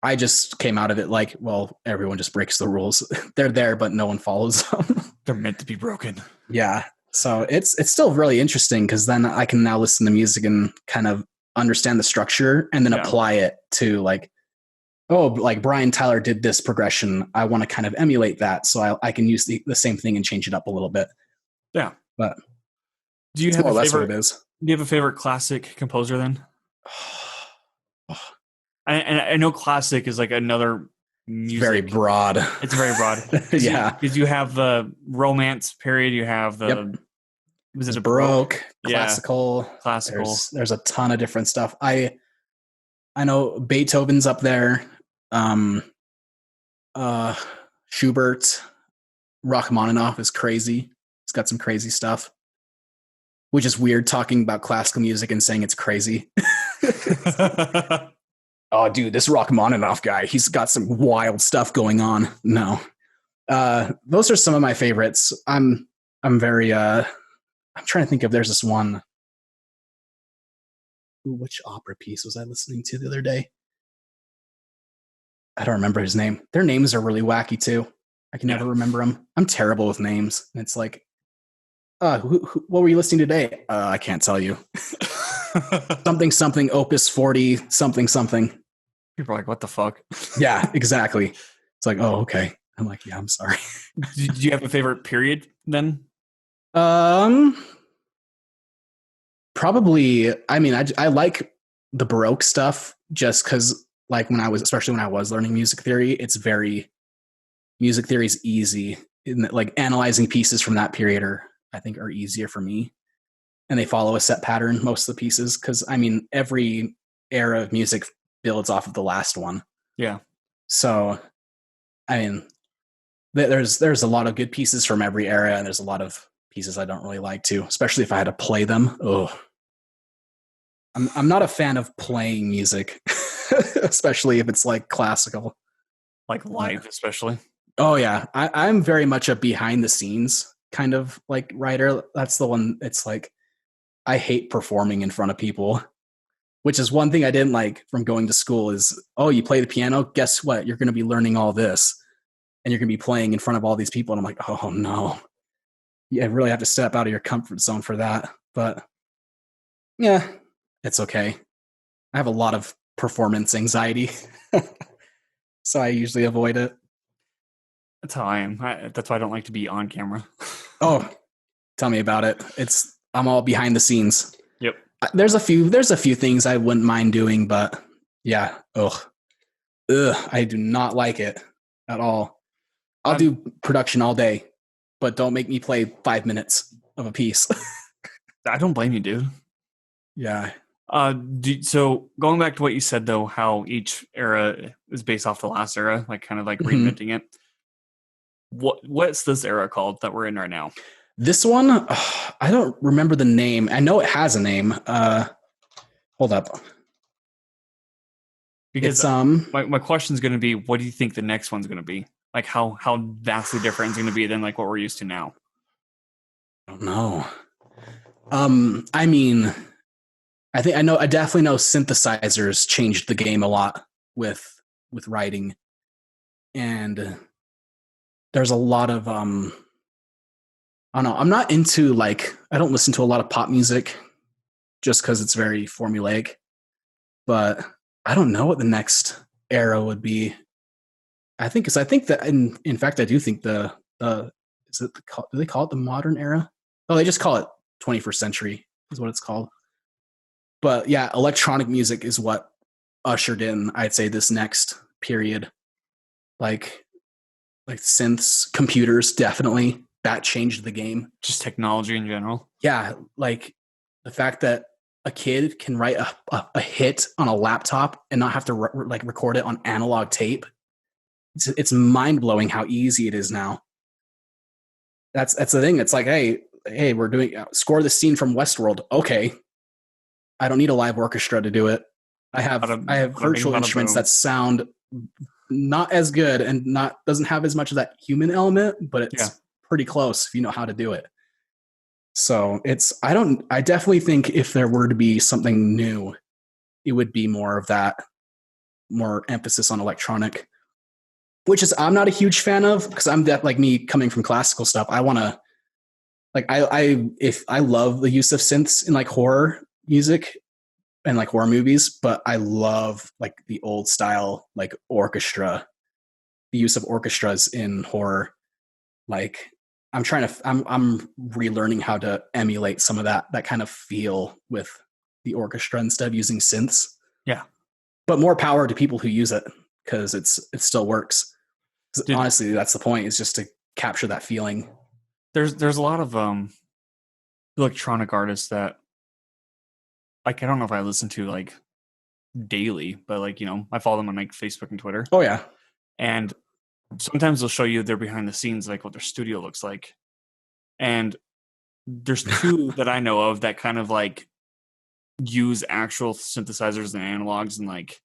I just came out of it like, well, everyone just breaks the rules. They're there, but no one follows them. They're meant to be broken. Yeah. So it's still really interesting because then I can now listen to music and kind of understand the structure and then apply it to like, oh, like Brian Tyler did this progression. I want to kind of emulate that. So I can use the same thing and change it up a little bit. Yeah. But do you have more a or less favorite, what it is. Do you have a favorite classic composer then? I know classic is like another music. Very broad. It's very broad. Yeah. Because you have the romance period. You have the, was it a Baroque, classical. There's a ton of different stuff. I know Beethoven's up there. Schubert, Rachmaninoff is crazy. He's got some crazy stuff, which is weird talking about classical music and saying it's crazy. Oh, dude, this Rachmaninoff guy, he's got some wild stuff going on. No. Those are some of my favorites. I'm very, I'm trying to think of, there's this one. Ooh, which opera piece was I listening to the other day? I don't remember his name. Their names are really wacky too. I can never remember them. I'm terrible with names. And it's like, what were you listening to today? I can't tell you. something, opus 40, something. People are like, what the fuck? Yeah, exactly. It's like, oh, okay. I'm like, yeah, I'm sorry. Did you have a favorite period then? Probably, I mean, I like the Baroque stuff just because, like, especially when I was learning music theory, music theory is easy. Like, analyzing pieces from that period I think are easier for me. And they follow a set pattern, most of the pieces. Because, I mean, every era of music builds off of the last one. Yeah. So, I mean, there's a lot of good pieces from every era, and there's a lot of pieces I don't really like too, especially if I had to play them. Oh, I'm not a fan of playing music, especially if it's like classical, like live, especially. Oh yeah, I'm very much a behind the scenes kind of like writer. That's the one. It's like I hate performing in front of people, which is one thing I didn't like from going to school. Is, oh, you play the piano? Guess what? You're going to be learning all this, and you're going to be playing in front of all these people. And I'm like, oh no. You really have to step out of your comfort zone for that. But yeah, it's okay. I have a lot of performance anxiety, so I usually avoid it. That's how I am. That's why I don't like to be on camera. Oh, tell me about it. I'm all behind the scenes. Yep. There's a few things I wouldn't mind doing, but yeah, I do not like it at all. I'll do production all day, but don't make me play 5 minutes of a piece. I don't blame you, dude. Yeah. So going back to what you said, though, how each era is based off the last era, like kind of like reinventing it. What's this era called that we're in right now? This one, I don't remember the name. I know it has a name. Hold up. Because my question is going to be, what do you think the next one's going to be? Like how vastly different it's going to be than like what we're used to now? I don't know. I mean, I definitely know synthesizers changed the game a lot with writing, and there's a lot of I don't know. I'm not into I don't listen to a lot of pop music just because it's very formulaic, but I don't know what the next era would be. I think that in fact I do think do they call it the modern era? Oh, they just call it 21st century is what it's called. But yeah, electronic music is what ushered in, I'd say, this next period. Like synths, computers, definitely. That changed the game. Just technology in general. Yeah, like the fact that a kid can write a hit on a laptop and not have to record it on analog tape. It's mind-blowing how easy it is now. That's the thing. It's like, hey, we're doing score the scene from Westworld. Okay. I don't need a live orchestra to do it. I have virtual instruments that sound not as good and doesn't have as much of that human element, but it's pretty close if you know how to do it. So I definitely think if there were to be something new, it would be more of that, more emphasis on electronic, which is I'm not a huge fan of, because I'm that, like me coming from classical stuff. I want to I love the use of synths in like horror music, and like horror movies, but I love like the old style, like orchestra, the use of orchestras in horror. Like I'm relearning how to emulate some of that kind of feel with the orchestra instead of using synths. Yeah. But more power to people who use it, because it still works. Honestly, that's the point, is just to capture that feeling. There's a lot of electronic artists that, like, I don't know if I listen to like daily, but like, you know, I follow them on like Facebook and Twitter. Oh yeah. And sometimes they'll show you their behind the scenes, like what their studio looks like. And there's two that I know of that kind of like use actual synthesizers and analogs, and like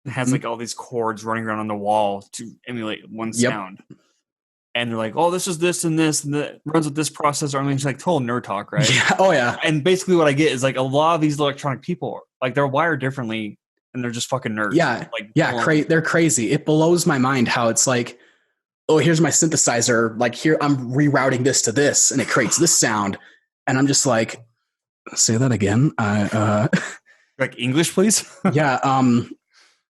has like all these chords running around on the wall to emulate one sound. And they're like, oh, this is this and this, and that runs with this processor. I mean, it's like total nerd talk, right? Yeah. Oh yeah. And basically what I get is like a lot of these electronic people, like, they're wired differently and they're just fucking nerds. Yeah. Like, they're crazy. It blows my mind how it's like, oh, here's my synthesizer. Like, here, I'm rerouting this to this, and it creates this sound. And I'm just like, say that again. Like, English, please. Yeah.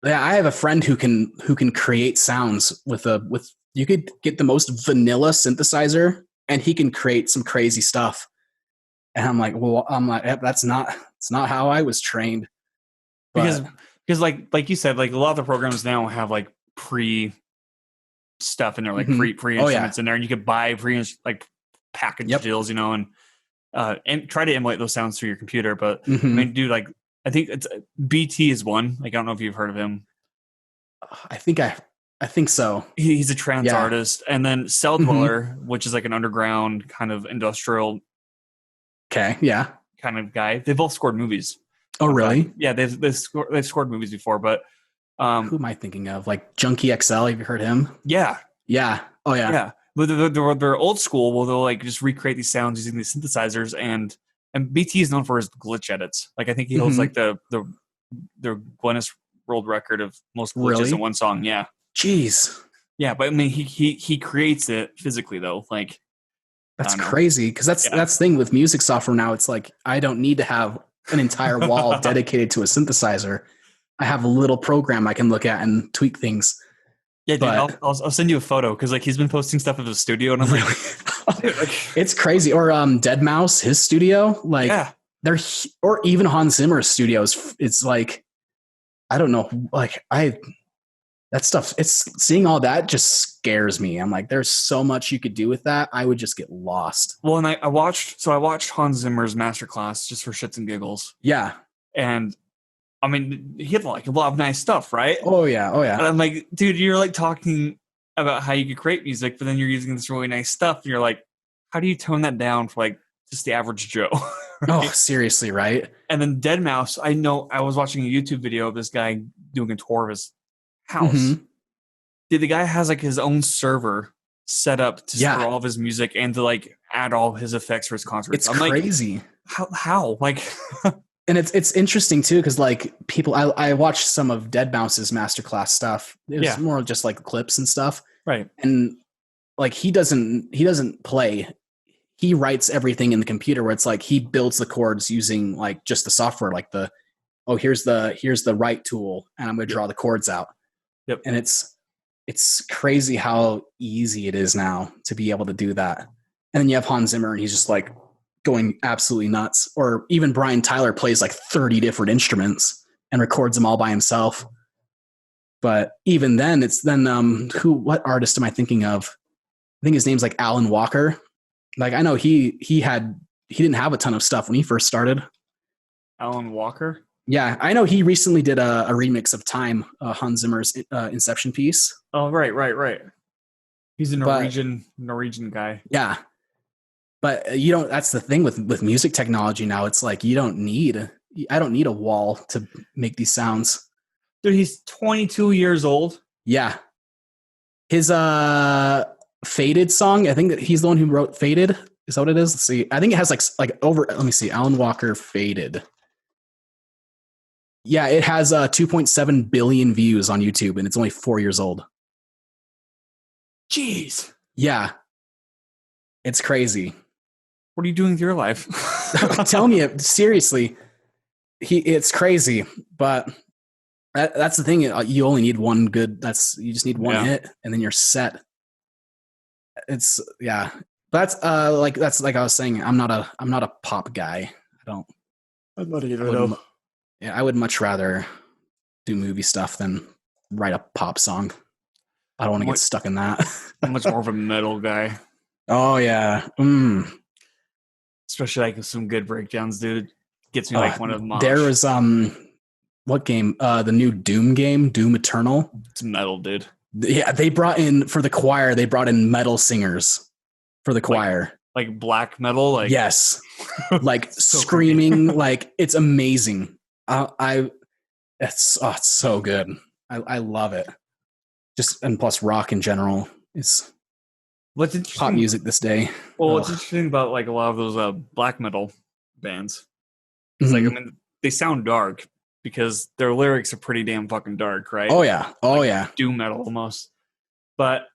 Yeah. I have a friend who can create sounds with you could get the most vanilla synthesizer and he can create some crazy stuff. And I'm like, that's not how I was trained. Because like you said, like a lot of the programs now have like pre stuff in there, like pre instruments in there, and you could buy pre like package deals, you know, and try to emulate those sounds through your computer. But I mean, dude, like, I think it's BT is one. Like, I don't know if you've heard of him. I think so. He's a trance artist, and then Cell Dweller, which is like an underground kind of industrial, kind of guy. They both scored movies. Oh, really? Yeah, they've scored movies before, but who am I thinking of? Like Junkie XL. Have you heard him? Yeah. Oh yeah. Yeah, but they're old school. Well, they'll like just recreate these sounds using these synthesizers, and BT is known for his glitch edits. Like, I think he holds like the Guinness World Record of most glitches in one song. Yeah. Jeez. Yeah, but I mean, he creates it physically though. Like, that's crazy, because that's the thing with music software now. It's like, I don't need to have an entire wall dedicated to a synthesizer. I have a little program I can look at and tweak things. Yeah, dude, I'll send you a photo, because like he's been posting stuff of his studio, and I'm like, it's crazy. Or Deadmau5, his studio, like or even Hans Zimmer's studios. It's like, I don't know, like that stuff. It's seeing all that just scares me. I'm like, there's so much you could do with that. I would just get lost. Well, and I watched Hans Zimmer's masterclass just for shits and giggles. Yeah, and I mean, he had like a lot of nice stuff, right? Oh yeah. And I'm like, dude, you're like talking about how you could create music, but then you're using this really nice stuff. And you're like, how do you tone that down for like just the average Joe? Right? Oh, seriously, right? And then Deadmau5, I know I was watching a YouTube video of this guy doing a tour of his house. Dude, the guy has like his own server set up to store all of his music and to like add all his effects for his concerts. It's crazy. Like, how? Like, and it's interesting too, because like people, I watched some of Deadmau5's masterclass stuff. It was more just like clips and stuff, right? And like he doesn't play. He writes everything in the computer, where it's like he builds the chords using like just the software, like here's the write tool, and I'm going to draw the chords out. Yep. And it's crazy how easy it is now to be able to do that. And then you have Hans Zimmer, and he's just like going absolutely nuts. Or even Brian Tyler plays like 30 different instruments and records them all by himself. But even then, what artist am I thinking of? I think his name's like Alan Walker. Like, I know he didn't have a ton of stuff when he first started. Alan Walker? Yeah, I know he recently did a remix of Time, Hans Zimmer's Inception piece. Oh, right. He's a Norwegian guy. Yeah. But that's the thing with music technology now. It's like, I don't need a wall to make these sounds. Dude, he's 22 years old. Yeah. His Faded song, I think that he's the one who wrote Faded. Is that what it is? Let's see. I think it has like over, let me see, Alan Walker Faded. Yeah, it has 2.7 billion views on YouTube, and it's only 4 years old. Jeez. Yeah. It's crazy. What are you doing with your life? Tell me, seriously. it's crazy, but that's the thing. You only need one good. You just need one hit, and then you're set. It's That's like I was saying. I'm not a pop guy. I'm not either. Yeah, I would much rather do movie stuff than write a pop song. I don't want to get stuck in that. I'm much more of a metal guy. Oh yeah. Especially like with some good breakdowns, dude. Gets me like one of them. There was what game? The new Doom game, Doom Eternal. It's metal, dude. Yeah, they brought in for the choir. They brought in metal singers for the choir, like black metal. Like yes, like so screaming. Like it's amazing. It's so good. I love it. And plus rock in general is what's interesting, pop music this day. Well, what's interesting about like a lot of those black metal bands is like, I mean, they sound dark because their lyrics are pretty damn fucking dark, right? Oh yeah. Doom metal almost. But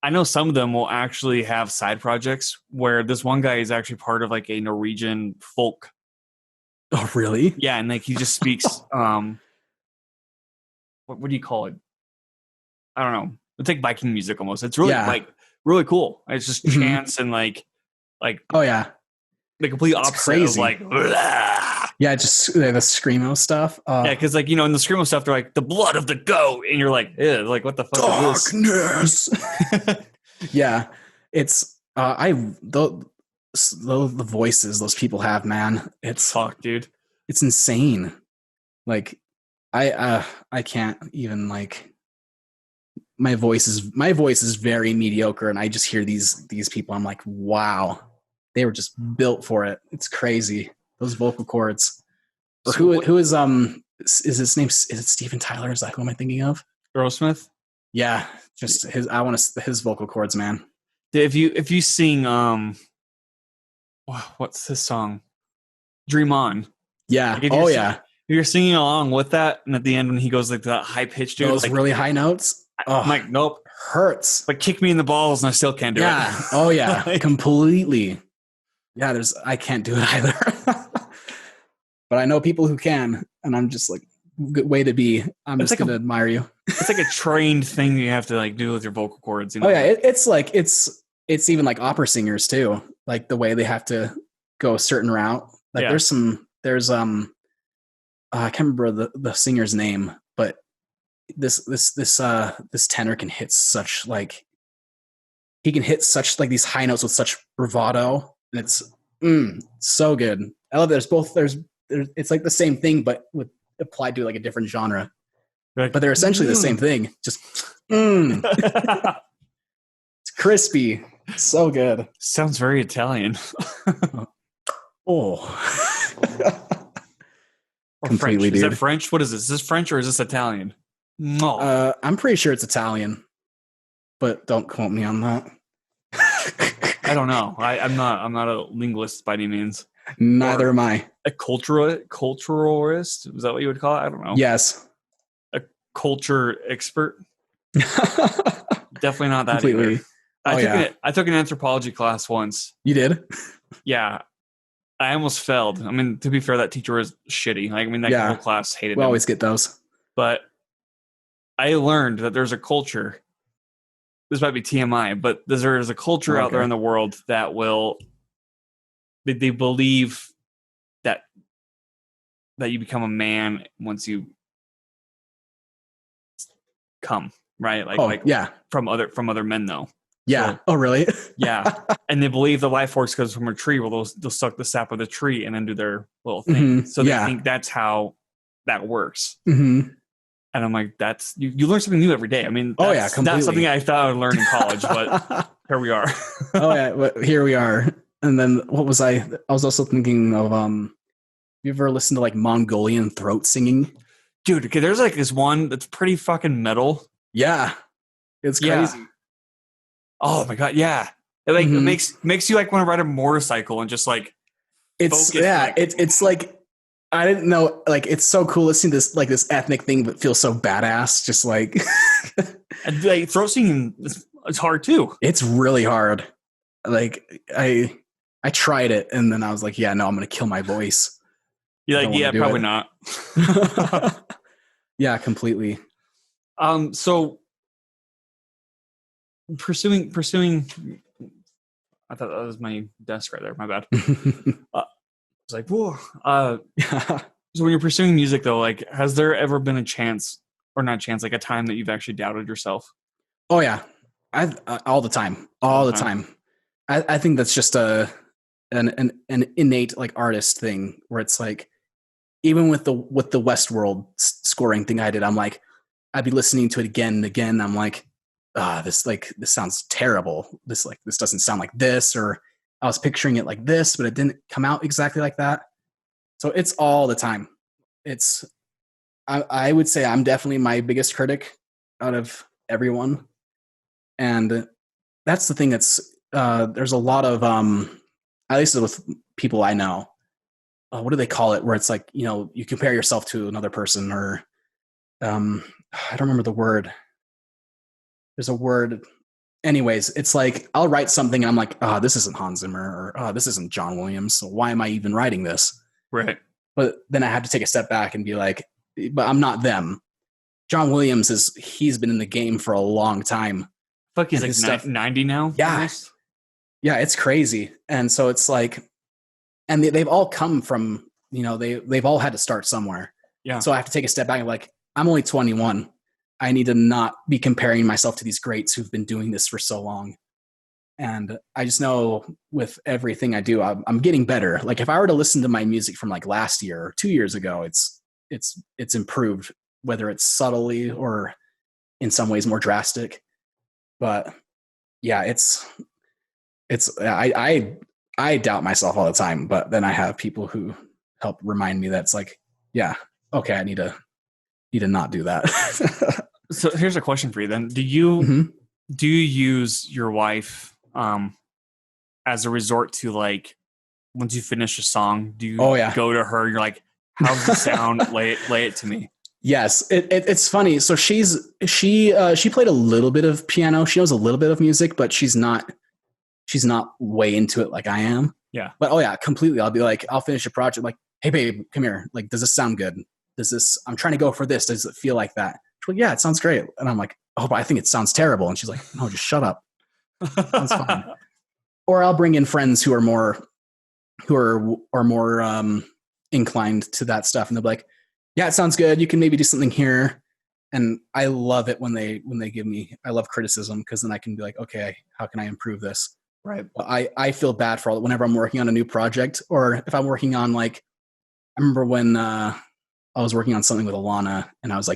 I know some of them will actually have side projects where this one guy is actually part of like a Norwegian folk. Oh really? Yeah, and like he just speaks what do you call it? I don't know. It's like Viking music almost. It's really like really cool. It's just chants and like oh yeah, the complete opposite of like yeah, just the screamo stuff. Yeah, because like in the screamo stuff, they're like the blood of the goat, and you're like, ew, like what the fuck darkness. Is this? Yeah, it's the voices those people have, man. It's fuck, dude. It's insane. Like I can't even like. My voice is very mediocre, and I just hear these people. I'm like, wow, they were just built for it. It's crazy. Those vocal cords. Or who is his name? Is it Steven Tyler? Is that who am I thinking of? Aerosmith? Yeah, just his. I want his vocal cords, man. If you sing what's his song? Dream On. Yeah. If you're singing along with that, and at the end when he goes like that high pitch, dude, those like, really high notes. I'm like, nope, hurts. Like kick me in the balls, and I still can't do it. Yeah. Oh yeah, like, completely. Yeah, I can't do it either. But I know people who can, and I'm just like, good way to be. I'm just gonna admire you. It's like a trained thing you have to like do with your vocal cords. Oh yeah, it's like it's even like opera singers too. Like the way they have to go a certain route. Like there's I can't remember the singer's name, but this tenor can hit such like he can hit such like these high notes with such bravado, and it's so good. I love there's it's like the same thing but with applied to like a different genre, but they're essentially the same thing. Just it's crispy, so good. Sounds very Italian. Completely, French. dude. Is that French? What is this? Is this French or is this Italian? No. I'm pretty sure it's Italian, but don't quote me on that. I don't know. I'm not a linguist by any means. Neither am I. A culturalist? Is that what you would call it? I don't know. Yes. A culture expert? Definitely not that completely. Either. I took an anthropology class once. You did? Yeah. I almost failed. I mean, to be fair, that teacher was shitty. Like, I mean, that whole class hated him. We always get those. But I learned that there's a culture. This might be TMI, but there's a culture out there in the world that they believe that you become a man once you come, right? From other men though. Yeah. So, really? Yeah. And they believe the life force comes from a tree. Well, they'll suck the sap of the tree and then do their little thing. Mm-hmm. So they think that's how that works. Mm-hmm. And I'm like, that's you learn something new every day. I mean, that's something I thought I would learn in college, but here we are. Well, here we are. And then what was I was also thinking of, you ever listen to like Mongolian throat singing? Dude, okay, there's like this one that's pretty fucking metal. Yeah. It's crazy. Yeah. Oh my God. Yeah. It like it makes you like want to ride a motorcycle and just like, it's like, I didn't know, like, it's so cool listening to this ethnic thing, but feels so badass. Just like, and like throat singing, it's hard too. It's really hard. Like I tried it and then I was like, yeah, no, I'm going to kill my voice. You're like, yeah, probably not. Yeah, completely. So pursuing. I thought that was my desk right there. My bad. I was like, whoa. So when you're pursuing music, though, like, has there ever been a chance, or not chance, like a time that you've actually doubted yourself? Oh yeah, all the time, all the time. I think that's just an innate like artist thing where it's like, even with the Westworld scoring thing I did, I'm like, I'd be listening to it again and again. I'm like, this sounds terrible. This doesn't sound like this, or I was picturing it like this, but it didn't come out exactly like that. So it's all the time. I would say I'm definitely my biggest critic out of everyone. And that's the thing that's, there's a lot of, at least with people I know, what do they call it? Where it's like, you compare yourself to another person, or I don't remember the word. There's a word. Anyways, it's like, I'll write something and I'm like, this isn't Hans Zimmer, or this isn't John Williams. So why am I even writing this? Right. But then I have to take a step back and be like, but I'm not them. John Williams he's been in the game for a long time. Fuck, he's like 90 now? Yeah. Almost? Yeah, it's crazy. And so it's like, and they've all come from, they've all had to start somewhere. Yeah. So I have to take a step back and like, I'm only 21. I need to not be comparing myself to these greats who've been doing this for so long. And I just know with everything I do, I'm getting better. Like if I were to listen to my music from like last year or 2 years ago, it's improved, whether it's subtly or in some ways more drastic. But yeah, I doubt myself all the time, but then I have people who help remind me that's like, yeah, okay, I need to not do that. So here's a question for you then. Do you use your wife as a resort to, like, once you finish a song, do you go to her, you're like, how's the sound? lay it to me. Yes, it's funny. So she played a little bit of piano. She knows a little bit of music, but she's not way into it like I am. Yeah. But completely. I'll be like, I'll finish a project, like, hey babe, come here. Like, does this sound good? I'm trying to go for this. Does it feel like that? She's like, yeah, it sounds great. And I'm like, oh, but I think it sounds terrible. And she's like, no, just shut up. That's fine. Or I'll bring in friends who are more inclined to that stuff, and they'll be like, yeah, it sounds good. You can maybe do something here. And I love it when they give me, I love criticism, because then I can be like, okay, how can I improve this? Right. But I feel bad for all whenever I'm working on a new project, or if I'm working on, like, I remember when I was working on something with Alana, and I was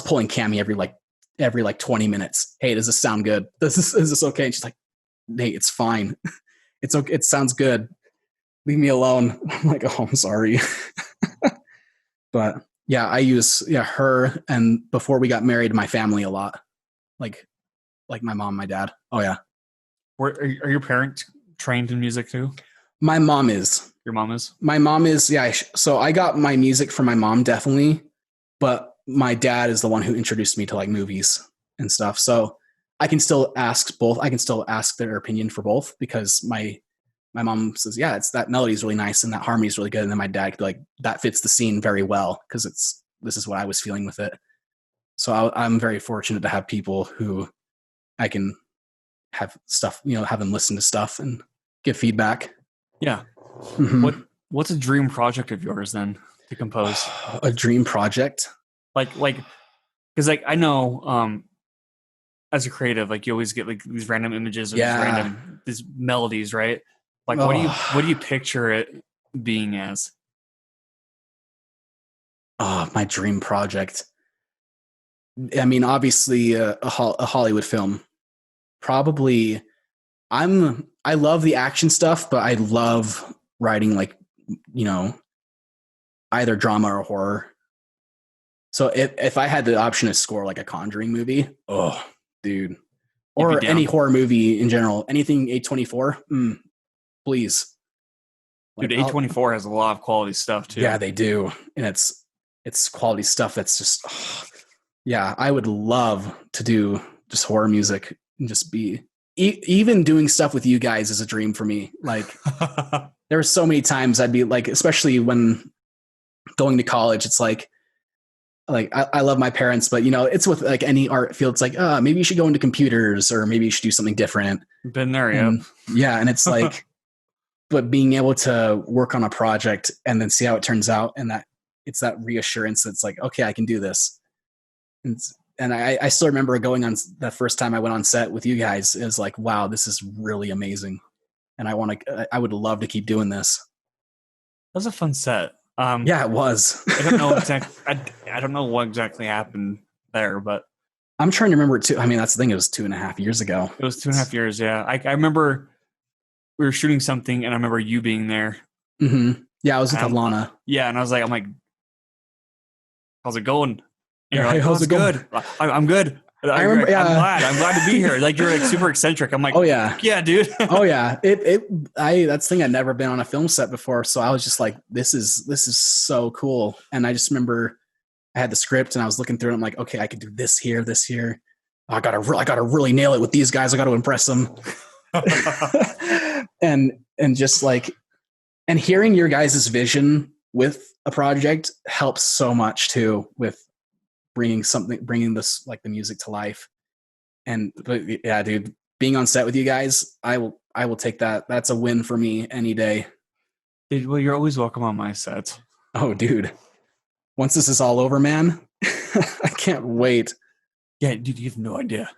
pulling Cammie every 20 minutes. Hey, does this sound good? Is this okay? And she's like, Nate, it's fine. It's okay. It sounds good. Leave me alone. I'm like, oh, I'm sorry. But yeah, I use her, and before we got married, my family a lot, like my mom, my dad. Oh yeah. Are your parents trained in music too? My mom is. Your mom is? My mom is, yeah. So I got my music from my mom, definitely, but my dad is the one who introduced me to like movies and stuff. So I can still ask both. I can still ask their opinion for both, because my mom says, yeah, it's that melody is really nice and that harmony is really good. And then my dad could be like, that fits the scene very well, because this is what I was feeling with it. So I'm very fortunate to have people who I can have stuff, have them listen to stuff and give feedback. Yeah. Mm-hmm. What's a dream project of yours then to compose? A dream project? Like, because like I know, as a creative, like you always get like these random images or these melodies, right? Like, what do you picture it being as? My dream project. I mean, obviously, a Hollywood film. Probably, I love the action stuff, but I love writing, like, either drama or horror. So if I had the option to score like a Conjuring movie, oh, dude, or any horror movie in general, anything A24, please. Dude, A24 has a lot of quality stuff too. Yeah, they do, and it's quality stuff that's just, yeah. I would love to do just horror music and just be even doing stuff with you guys is a dream for me. Like, there were so many times I'd be like, especially when going to college, it's like I love my parents, but it's with like any art field, it's like, maybe you should go into computers, or maybe you should do something different. Been there, yeah. And it's like, but being able to work on a project and then see how it turns out, and that it's that reassurance that's like, okay, I can do this. And I still remember going on the first time I went on set with you guys. It was like, wow, this is really amazing. And I would love to keep doing this. That was a fun set. Yeah, it was. I don't know I don't know what exactly happened there, but I'm trying to remember it too. I mean, that's the thing. It was 2.5 years ago. It was 2.5 years. Yeah. I remember we were shooting something, and I remember you being there. Mm-hmm. Yeah. I was with Alana. Yeah. And I'm like, how's it going? And you're like, how's it going? Good. I'm good. I remember, I'm glad to be here. Like, you're like super eccentric. I'm like, oh yeah, dude. Oh yeah. That's the thing. I'd never been on a film set before. So I was just like, this is so cool. And I just remember I had the script and I was looking through it. I'm like, okay, I could do this here. I gotta really nail it with these guys. I got to impress them. and just like, and hearing your guys' vision with a project helps so much too, with bringing this, like, the music to life. But yeah, dude, being on set with you guys, I will take that. That's a win for me any day. Well, you're always welcome on my set. Oh, dude. Once this is all over, man, I can't wait. Yeah, dude, you have no idea.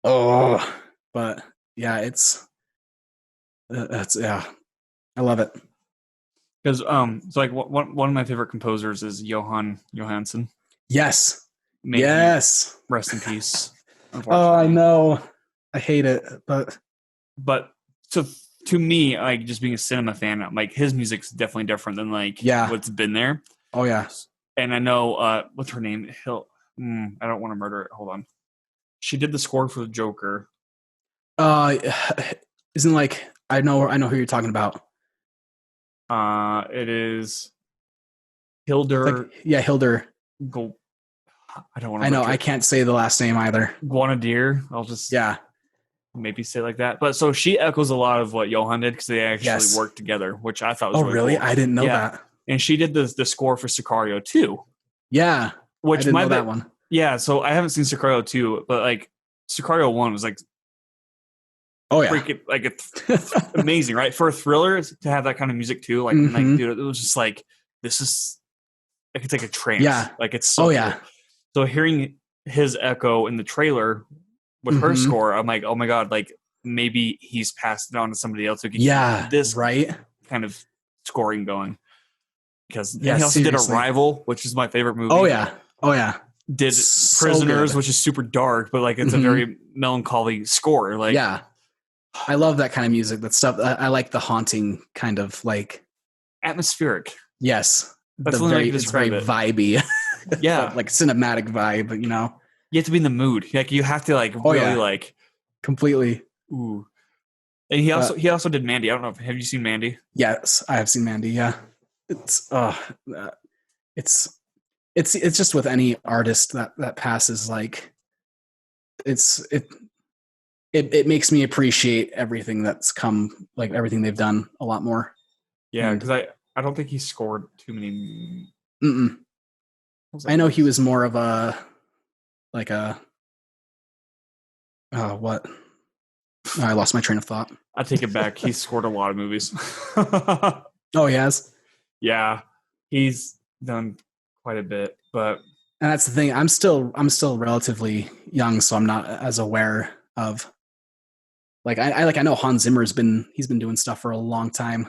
Oh, but yeah, it's yeah, I love it. Because so like one of my favorite composers is Johan Johansson. Yes. Yes. Rest in peace. Oh, I know. I hate it, but so to me, like, just being a cinema fan, like, his music's definitely different than like what's been there. Oh yeah. And I know what's her name? I don't want to murder it. Hold on. She did the score for the Joker. Isn't like I know who you're talking about. It is Hildur. Like, Hildur. I don't want to. I know. I can't say the last name either. Guanadir. I'll just maybe say it like that. But so she echoes a lot of what Johan did, because they actually worked together, which I thought was really cool. I didn't know that. And she did the score for Sicario 2. Yeah. Which I didn't know that one. Yeah, so I haven't seen Sicario 2, but like Sicario 1 was like, oh yeah, freaking, like, it's amazing, right? For a thriller to have that kind of music too, like, like, dude, it was just like, this is like, it's like a trance. Yeah, like, it's so cool. So hearing his echo in the trailer with her score, I'm like, oh my god, like, maybe he's passed it on to somebody else who can keep this kind of scoring going. Because he also did Arrival, which is my favorite movie. Oh yeah. Did so Prisoners, which is super dark, but like, it's a very melancholy score. Like, yeah, I love that kind of music. That stuff. I like the haunting kind of, like, atmospheric. Yes, that's it's very vibey. Yeah, like cinematic vibe. You have to be in the mood. Like, you have to, like, really like completely. Ooh. And he also did Mandy. I don't know. Have you seen Mandy? Yes, I have seen Mandy. Yeah, it's just with any artist that passes, like, it makes me appreciate everything that's come, like, everything they've done a lot more. Yeah, because I don't think he scored too many. I know he was more of a what? I lost my train of thought. I take it back. He scored a lot of movies. Oh, he has? Yeah, he's done quite a bit, but. And that's the thing. I'm still relatively young, so I'm not as aware of. Like, I know Hans Zimmer's been doing stuff for a long time,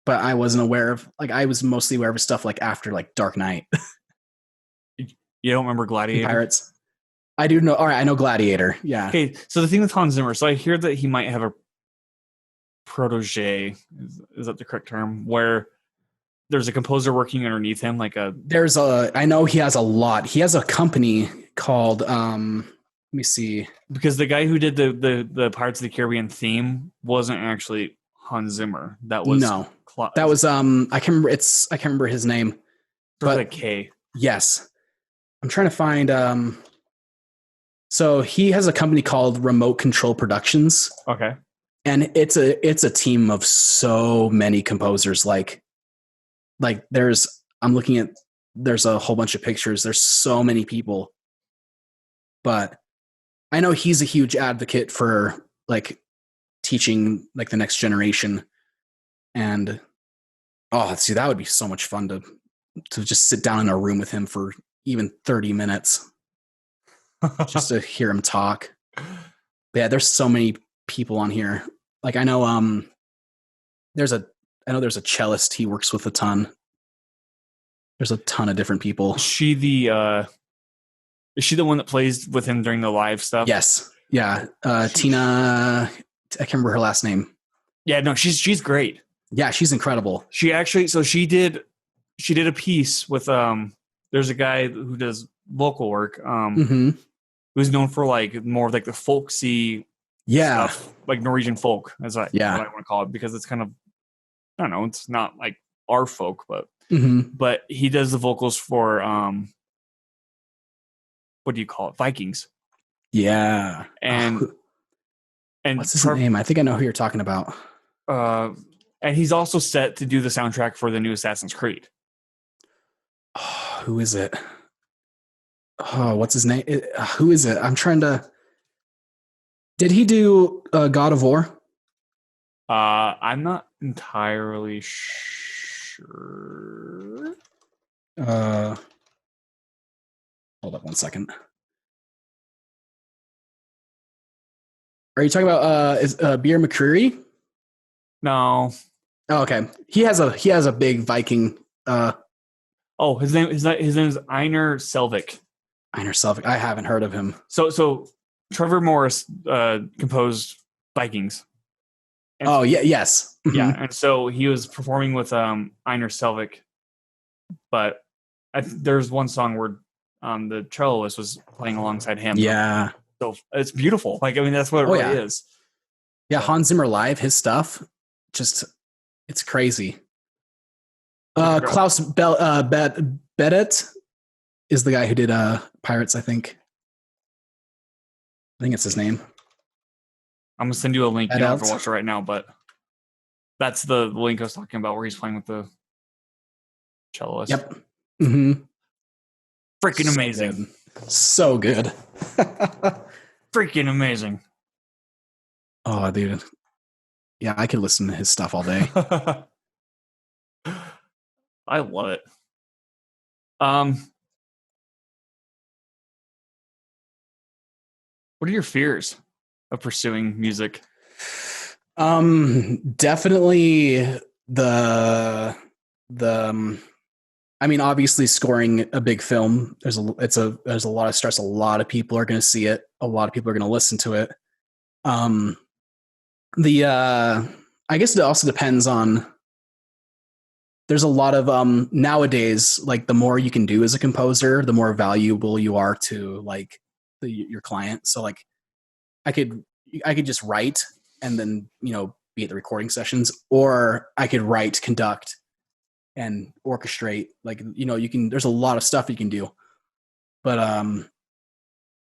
but I wasn't aware of, like, I was mostly aware of stuff like after, like, Dark Knight. You don't remember Gladiator? Pirates. I do know. All right, I know Gladiator. Yeah. Okay, so the thing with Hans Zimmer, so I hear that he might have a protege. Is that the correct term? Where there's a composer working underneath him, like a. I know he has a lot. He has a company called. Let me see. Because the guy who did the Pirates of the Caribbean theme wasn't actually Hans Zimmer. That was that was I can't remember his name. But a K. Yes. I'm trying to find so he has a company called Remote Control Productions. Okay. And it's a team of so many composers, like there's I'm looking at, there's a whole bunch of pictures. There's so many people, but I know he's a huge advocate for like teaching like the next generation. And see, that would be so much fun to just sit down in a room with him for even 30 minutes just to hear him talk. But yeah, there's so many people on here. Like I know there's a cellist he works with a ton. There's a ton of different people. Is she the one that plays with him during the live stuff? Yes. Yeah. Tina, I can't remember her last name. Yeah, no, she's great. Yeah, she's incredible. She actually, so she did a piece with there's a guy who does vocal work who's known for like more of like the folksy stuff, like Norwegian folk, as what I want to call it, because it's kind of, I don't know, it's not like our folk, but he does the vocals for what do you call it, Vikings. Yeah. And what's his name? I think I know who you're talking about. And he's also set to do the soundtrack for the new Assassin's Creed. Oh, who is it? Oh, what's his name? Who is it? I'm trying to. Did he do God of War? I'm not entirely sure. Hold up 1 second. Are you talking about is Beer McCreary? No. Oh, okay. He has a big Viking. His name is Einar Selvik. Einar Selvik. I haven't heard of him. So Trevor Morris composed Vikings. And yes. Yeah, and so he was performing with Einar Selvik, but there's one song where the celloist was playing alongside him. Yeah. So it's beautiful. Like, I mean, that's what it really is. Yeah, Hans Zimmer live, his stuff, just, it's crazy. Klaus Bedet is the guy who did Pirates, I think. I think it's his name. I'm going to send you a link. You don't have to watch it right now, but that's the link I was talking about where he's playing with the celloist. Yep. Mm-hmm. Freaking amazing. So good. Freaking amazing. Oh, dude. Yeah, I could listen to his stuff all day. I love it. What are your fears of pursuing music? Definitely the I mean, obviously scoring a big film, there's a lot of stress. A lot of people are going to see it. A lot of people are going to listen to it. I guess it also depends on, there's a lot of nowadays, like the more you can do as a composer, the more valuable you are to like your client. So like I could just write and then, be at the recording sessions, or I could write, conduct, and orchestrate. Like, there's a lot of stuff you can do. But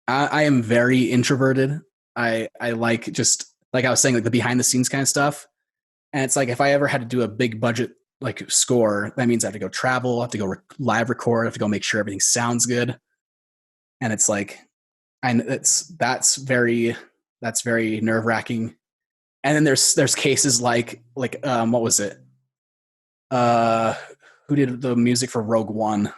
I am very introverted. I like, just like I was saying, like the behind the scenes kind of stuff. And it's like, if I ever had to do a big budget like score, that means I have to go travel, I have to go live record, I have to go make sure everything sounds good. And it's like, that's very nerve wracking. And then there's cases like what was it? Who did the music for Rogue One?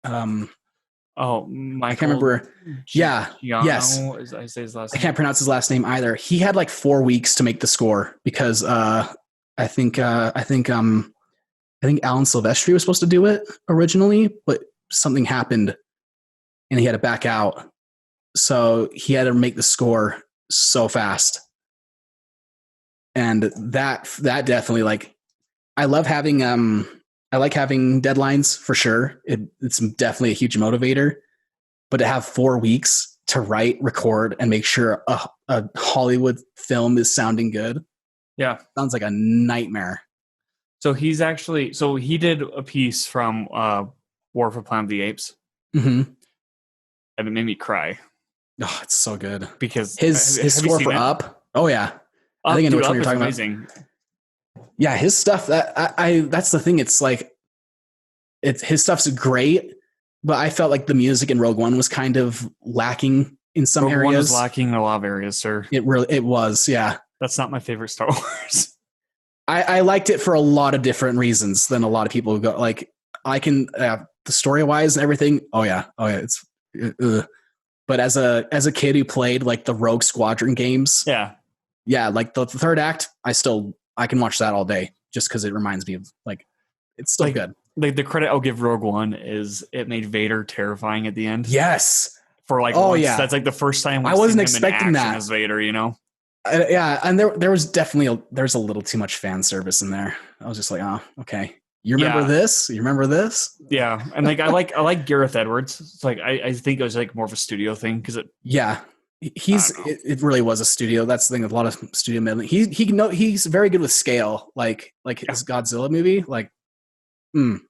Michael, I can't remember. Yes. I say his last name. I can't pronounce his last name either. He had like 4 weeks to make the score because I think Alan Silvestri was supposed to do it originally, but something happened and he had to back out. So he had to make the score so fast. And that definitely, like, I like having deadlines for sure. It's definitely a huge motivator, but to have 4 weeks to write, record, and make sure a Hollywood film is sounding good. Yeah. Sounds like a nightmare. So he did a piece from War for Planet of the Apes. Mm-hmm. And it made me cry. Oh, it's so good. Because his score for Up. Oh yeah. I think I know which one you're talking amazing. about. Yeah, his stuff, that's the thing. It's like, his stuff's great, but I felt like the music in Rogue One was kind of lacking in some areas. Rogue One was lacking in a lot of areas, sir. It was, yeah. That's not my favorite Star Wars. I liked it for a lot of different reasons than a lot of people who go. Like, I can the story wise and everything. Oh yeah, it's. But as a kid who played like the Rogue Squadron games, yeah, like the third act, I can watch that all day just because it reminds me of like it's still good. Like the credit I'll give Rogue One is it made Vader terrifying at the end. Yes, for like once. Yeah, that's like the first time I wasn't expecting that as Vader. You know. Yeah, and there was definitely there's a little too much fan service in there. I was just like, oh, okay. You remember this? You remember this? Yeah, and like I like Gareth Edwards. It's like I think it was like more of a studio thing because it really was a studio. That's the thing with a lot of studio meddling. He's very good with scale, like his Godzilla movie. Like, and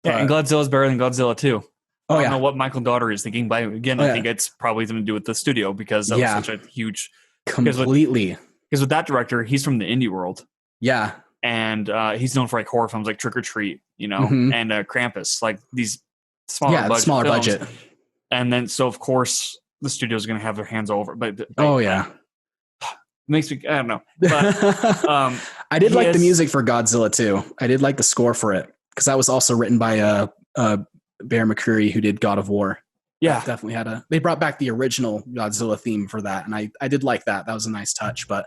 Godzilla's better than Godzilla 2. I don't know what Michael Daugherty is thinking, but again, I think it's probably something to do with the studio because that was such a huge. Completely. Because with that director, he's from the indie world. Yeah. And he's known for like horror films like Trick or Treat, you know, and Krampus, like these smaller budget. And then, so of course, the studio's going to have their hands over. But makes me, I don't know. But I did like the music for Godzilla too. I did like the score for it because that was also written by Bear McCreary, who did God of War. Yeah, definitely they brought back the original Godzilla theme for that, and I did like that. That was a nice touch, but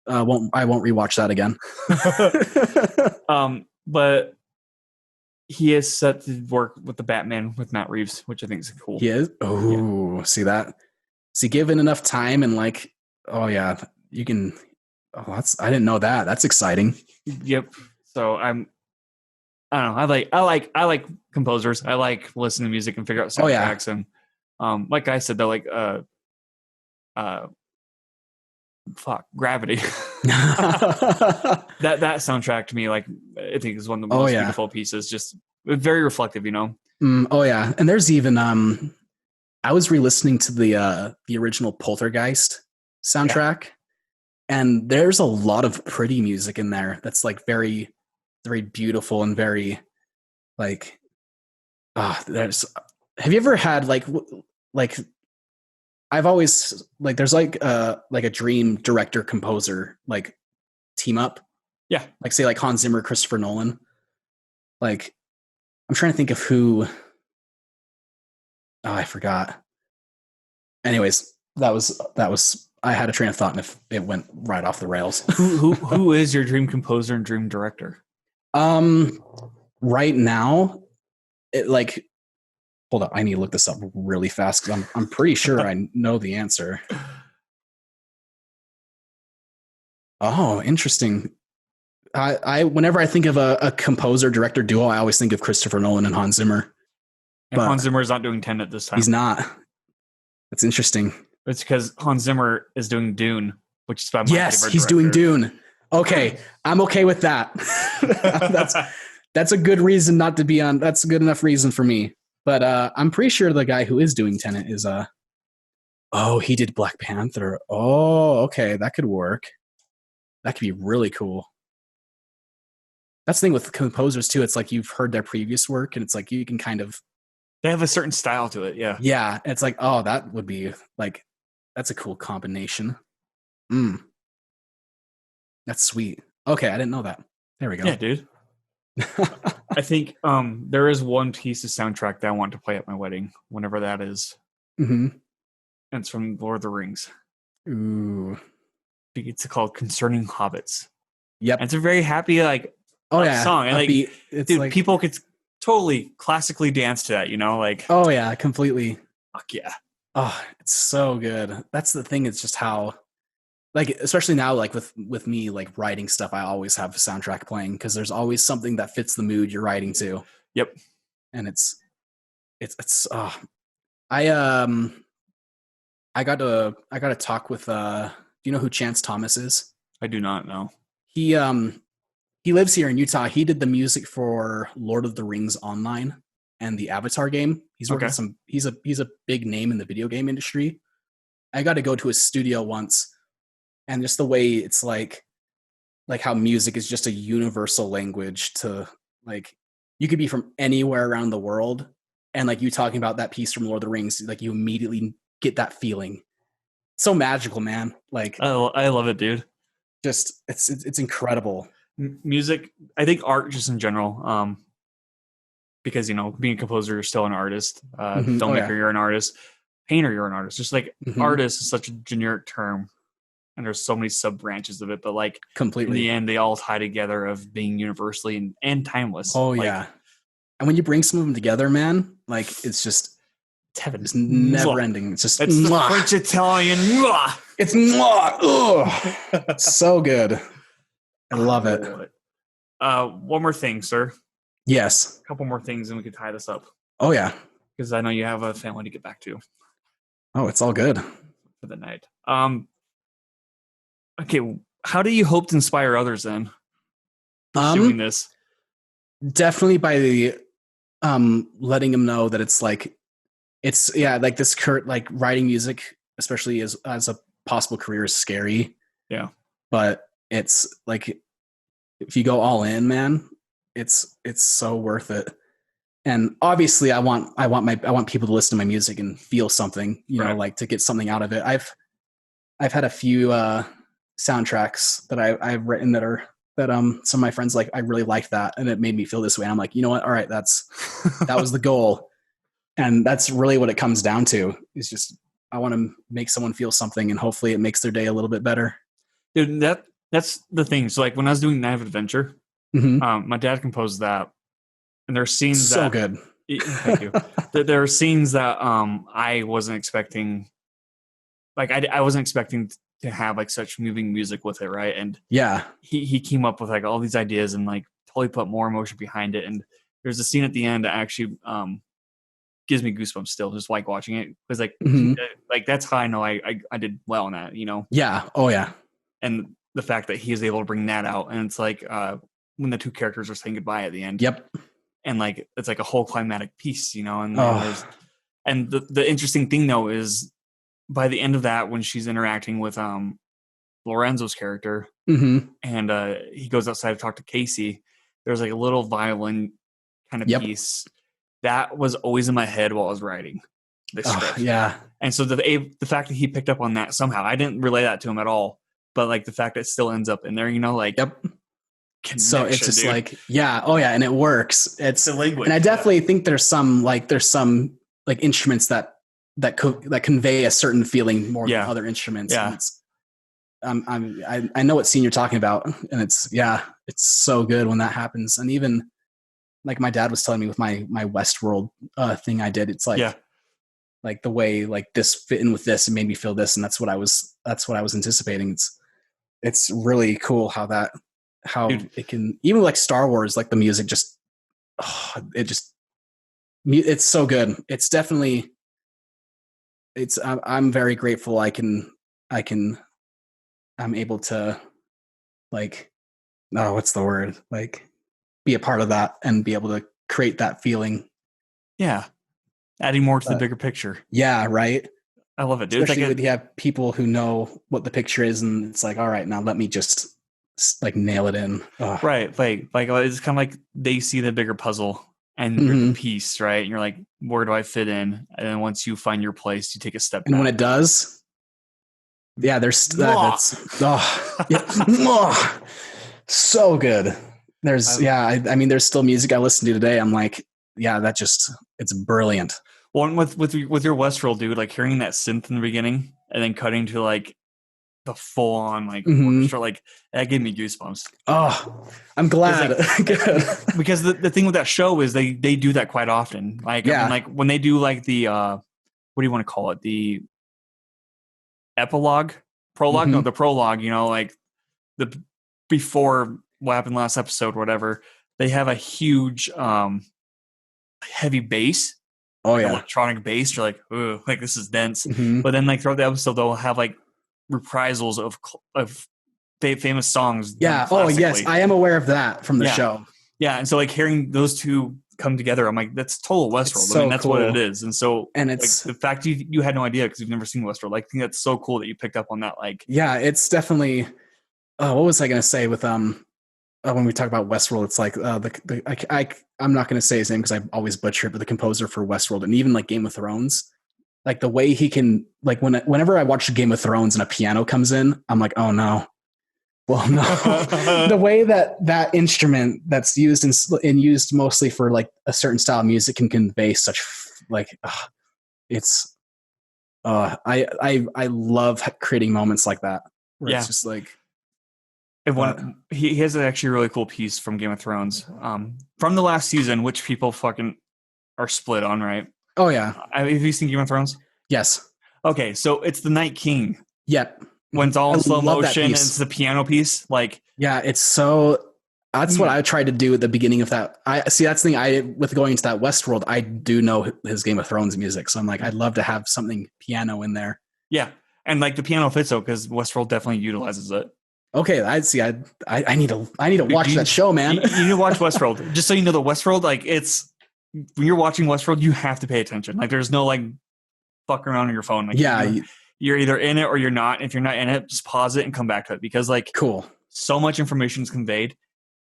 I won't rewatch that again. But he is set to work with the Batman with Matt Reeves, which I think is cool. He is. Oh, see that? See, given enough time and like, you can. Oh, I didn't know that. That's exciting. Yep. So I don't know. I like composers. I like listening to music and figure out soundtracks. And like I said, they're like Gravity. that soundtrack to me, like I think is one of the most beautiful pieces. Just very reflective, you know. And there's even I was re-listening to the original Poltergeist soundtrack, and there's a lot of pretty music in there. That's like very, very beautiful and very like. Have you ever had like I've always like there's like a dream director composer like team up. Yeah. Like say like Hans Zimmer, Christopher Nolan. Like I'm trying to think of who. Oh, I forgot. Anyways, that was I had a train of thought and it went right off the rails. Who is your dream composer and dream director? Right now, hold up, I need to look this up really fast because I'm pretty sure I know the answer. Oh, interesting. I whenever I think of a composer director duo, I always think of Christopher Nolan and Hans Zimmer. And Hans Zimmer is not doing Tenet this time. He's not. That's interesting. It's because Hans Zimmer is doing Dune, which is my favorite he's director. Doing Dune. Okay, I'm okay with that. That's a good reason not to be on. That's a good enough reason for me. But I'm pretty sure the guy who is doing Tenet is he did Black Panther. Oh, okay, that could work. That could be really cool. That's the thing with composers too. It's like you've heard their previous work, and it's like you can kind of. They have a certain style to it, yeah. Yeah, it's like, oh, that would be like, that's a cool combination. That's sweet. Okay, I didn't know that. There we go. Yeah, dude. I think there is one piece of soundtrack that I want to play at my wedding, whenever that is. Mm-hmm. And it's from Lord of the Rings. Ooh. It's called Concerning Hobbits. Yep. And it's a very happy, like, song. And, like, dude, like, people could totally classically dance to that, you know? Like, oh, yeah, completely. Fuck yeah. Oh, it's so good. That's the thing. It's just how, like, especially now, like with me, like writing stuff, I always have a soundtrack playing because there's always something that fits the mood you're writing to. Yep. And I got to talk with, do you know who Chance Thomas is? I do not know. He lives here in Utah. He did the music for Lord of the Rings Online and the Avatar game. He's working he's a big name in the video game industry. I got to go to his studio once, and just the way it's like how music is just a universal language to like you could be from anywhere around the world, and like you talking about that piece from Lord of the Rings, like you immediately get that feeling. So magical, man. Like, oh, I love it, dude. Just it's incredible. Music, I think art just in general, because being a composer, you're still an artist. Filmmaker, you're an artist. Painter, you're an artist. Just like artist is such a generic term, and there's so many sub branches of it. But like completely, in the end, they all tie together of being universally and timeless. Oh like, yeah, and when you bring some of them together, man, like it's just it's heaven. It's never ending. It's just it's the French Italian. It's so good. I love it. One more thing, sir. Yes. A couple more things, and we can tie this up. Oh yeah, because I know you have a family to get back to. Oh, it's all good for the night. Okay, how do you hope to inspire others then? Pursuing this, definitely by the letting them know that it's like like this like writing music, especially as a possible career, is scary. Yeah, but it's like if you go all in, man, it's so worth it. And obviously I want people to listen to my music and feel something, you know, like to get something out of it. I've had a few soundtracks that I've written that some of my friends like, I really like that, and it made me feel this way. And I'm like, you know what? All right, that was the goal. And that's really what it comes down to, is just I want to make someone feel something, and hopefully it makes their day a little bit better. Dude, that's the thing. So like when I was doing Night of Adventure, my dad composed that. And there are scenes so good. Thank you. There are scenes that I wasn't expecting. Like I wasn't expecting to have like such moving music with it, right? And yeah, he came up with like all these ideas and like totally put more emotion behind it. And there's a scene at the end that actually gives me goosebumps still, just like watching it, because like like that's how I know I did well in that, you know? Yeah. Oh yeah. And the fact that he is able to bring that out, and it's like when the two characters are saying goodbye at the end. Yep. And like it's like a whole climatic piece, you know. And the interesting thing though is by the end of that, when she's interacting with Lorenzo's character, and he goes outside to talk to Casey, there's like a little violin kind of piece that was always in my head while I was writing this script. Yeah. And so the fact that he picked up on that somehow, I didn't relay that to him at all, but like the fact that it still ends up in there, you know, like so it's just like, yeah. Oh yeah. And it works. It's the language. And I definitely think there's some instruments that convey a certain feeling more than other instruments. Yeah. I know what scene you're talking about, and it's so good when that happens. And even like my dad was telling me with my Westworld thing I did, it's like, like the way like this fit in with this and made me feel this. And that's what I was anticipating. It's really cool how it can, even like Star Wars, like the music just, it's so good. It's definitely, I'm very grateful. I'm able to like, what's the word? Like be a part of that and be able to create that feeling. Yeah. Adding more to the bigger picture. Yeah. Right. I love it, dude. Especially when you have people who know what the picture is, and it's like, all right, now let me just like nail it in. Ugh. Right. Like it's kind of like they see the bigger puzzle and you're the piece, right? And you're like, where do I fit in? And then once you find your place, you take a step back. And when it does, there's that's so good. There's I mean, there's still music I listen to today. I'm like, it's brilliant. Well, with your Westworld, dude, like hearing that synth in the beginning and then cutting to like the full on like orchestra, like that gave me goosebumps. Oh, I'm glad. Like, because the thing with that show is they do that quite often. Like, I mean, like when they do like the what do you want to call it? The prologue? No, the prologue, you know, like the before what happened last episode, whatever, they have a huge heavy bass. Like electronic bass. You're like, ooh, like this is dense. But then like throughout the episode, they'll have like reprisals of famous songs. Yeah. Oh yes, I am aware of that from the show. Yeah, and so like hearing those two come together, I'm like, that's total Westworld. I mean, that's cool. What it is. And so, and it's like, the fact you had no idea because you've never seen Westworld. Like, I think that's so cool that you picked up on that. Like, yeah, it's definitely. What was I going to say with when we talk about Westworld, it's like I'm not going to say his name because I always butcher it, but the composer for Westworld and even like Game of Thrones, like the way he can, like whenever I watch Game of Thrones and a piano comes in, I'm like, oh no. Well, no, the way that instrument that's used and used mostly for like a certain style of music can convey such like, it's, I love creating moments like that where it's just like, he has an actually really cool piece from Game of Thrones, from the last season, which people fucking are split on, right? Oh yeah. Have you seen Game of Thrones? Yes. Okay, so it's the Night King. Yep. When it's all in slow motion and it's the piano piece, like it's so. That's what I tried to do at the beginning of that. That's the thing. With going into that Westworld, I do know his Game of Thrones music, so I'm like, I'd love to have something piano in there. Yeah, and like the piano fits though because Westworld definitely utilizes it. Okay, I see. I need to watch that show, man. You need to watch Westworld. Just so you know, the Westworld, like it's when you're watching Westworld, you have to pay attention. Like there's no like fucking around on your phone. Like, you're either in it or you're not. If you're not in it, just pause it and come back to it because like so much information is conveyed,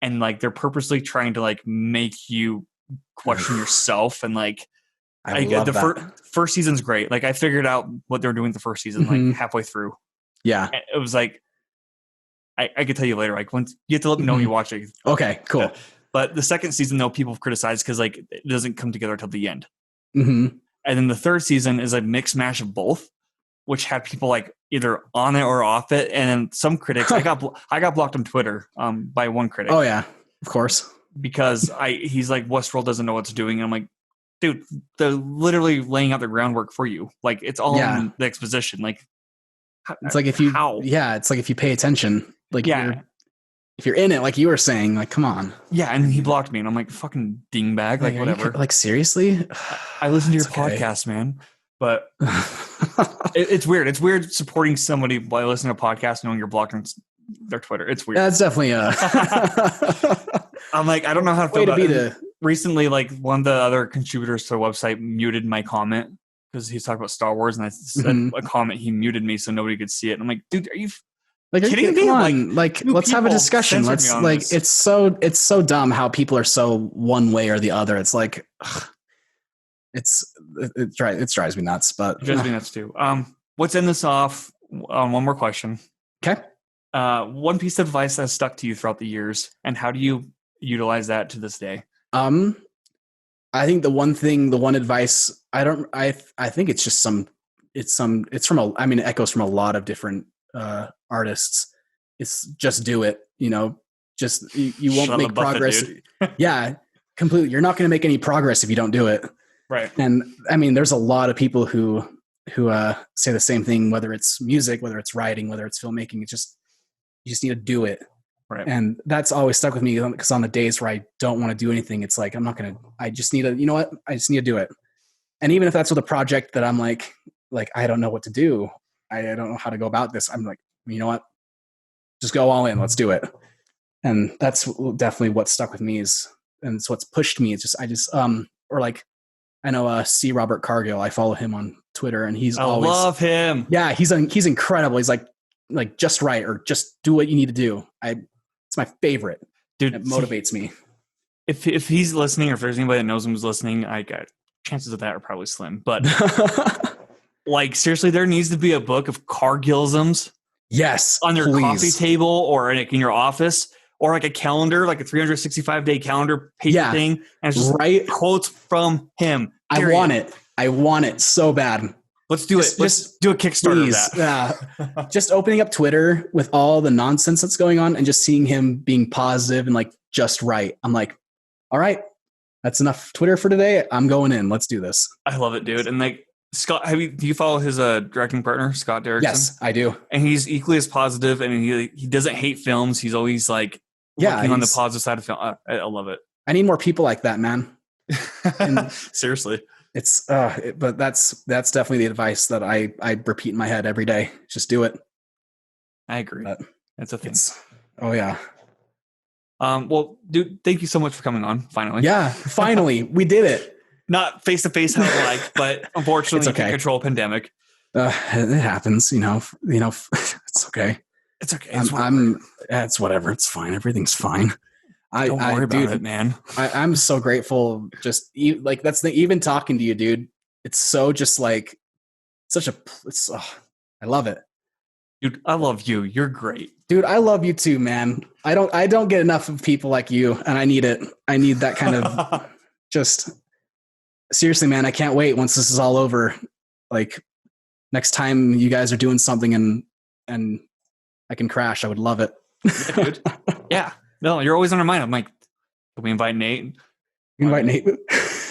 and like they're purposely trying to like make you question yourself and like. I love the first season's great. Like I figured out what they were doing the first season, like halfway through. Yeah, and it was like. I could tell you later. Like once you have to let me know when you watch it. Okay, cool. But the second season, though, people have criticized because like it doesn't come together till the end. Mm-hmm. And then the third season is a mixed mash of both, which had people like either on it or off it. And then some critics, I got blocked on Twitter by one critic. Oh yeah, of course. Because he's like Westworld doesn't know what it's doing. And I'm like, dude, they're literally laying out the groundwork for you. Like it's all in the exposition. Like it's like if you it's like if you pay attention. Like if you're in it, like you were saying, like come on. Yeah, and he blocked me, and I'm like, fucking dingbag, like whatever. Like seriously? I listen to your podcast, man. But it's weird. It's weird supporting somebody by listening to a podcast knowing you're blocking their Twitter. It's weird. That's definitely I'm like, I don't know how to feel about it. Recently, like one of the other contributors to the website muted my comment because he's talking about Star Wars, and I said a comment. He muted me so nobody could see it. And I'm like, dude, are you like kidding me? Come on. Like let's have a discussion. Let's like this. It's so dumb how people are so one way or the other. It's like it drives me nuts. But it drives me nuts too. Let's end this off on one more question. Okay. One piece of advice that has stuck to you throughout the years, and how do you utilize that to this day? I think the one advice I think it's just it echoes from a lot of different artists. It's just do it, just you won't make progress. Yeah, completely. You're not going to make any progress if you don't do it. Right. And I mean, there's a lot of people who say the same thing, whether it's music, whether it's writing, whether it's filmmaking. It's just, you just need to do it. Right. And that's always stuck with me because on the days where I don't want to do anything, it's like, I just need to, I just need to do it. And even if that's with a project that I'm like, I don't know what to do. I don't know how to go about this. I'm like, you know what? Just go all in. Let's do it. And that's definitely what stuck with me and it's what's pushed me. It's just, I know C. Robert Cargill. I follow him on Twitter, and I love him. Yeah, he's incredible. He's like just right, or just do what you need to do. It's my favorite. Dude, it motivates me. If he's listening, or if there's anybody that knows him who's listening, I got chances of that are probably slim. But like seriously, there needs to be a book of Cargillisms. Yes, on your coffee table or in your office. Or like a calendar, like a 365-day calendar paper thing. And it's just quotes from him. Period. I want it so bad. Let's do it. Let's do a Kickstarter of that. Just opening up Twitter with all the nonsense that's going on and just seeing him being positive and like just right. I'm like, all right, that's enough Twitter for today. I'm going in. Let's do this. I love it, dude. And like Scott, do you follow his directing partner, Scott Derrickson? Yes, I do. And he's equally as positive, and he doesn't hate films. He's always like, looking on the positive side of film. I love it. I need more people like that, man. Seriously. It's but that's definitely the advice that I repeat in my head every day. Just do it. I agree. That's a thing. Oh yeah. Well, dude, thank you so much for coming on. Finally. Yeah, finally. We did it. Not face to face how I like, but unfortunately you can't control a pandemic. It happens, it's okay. It's okay. It's whatever. It's fine. Everything's fine. Don't worry about it, man. I'm so grateful. Just like that's the even talking to you, dude. It's so just like I love it. Dude, I love you. You're great. Dude, I love you too, man. I don't get enough of people like you, and I need it. I need that kind of just seriously, man. I can't wait once this is all over. Like next time you guys are doing something and I can crash, I would love it. Yeah, dude. Yeah. No, you're always on our mind. I'm like, can we invite Nate? Invite Nate?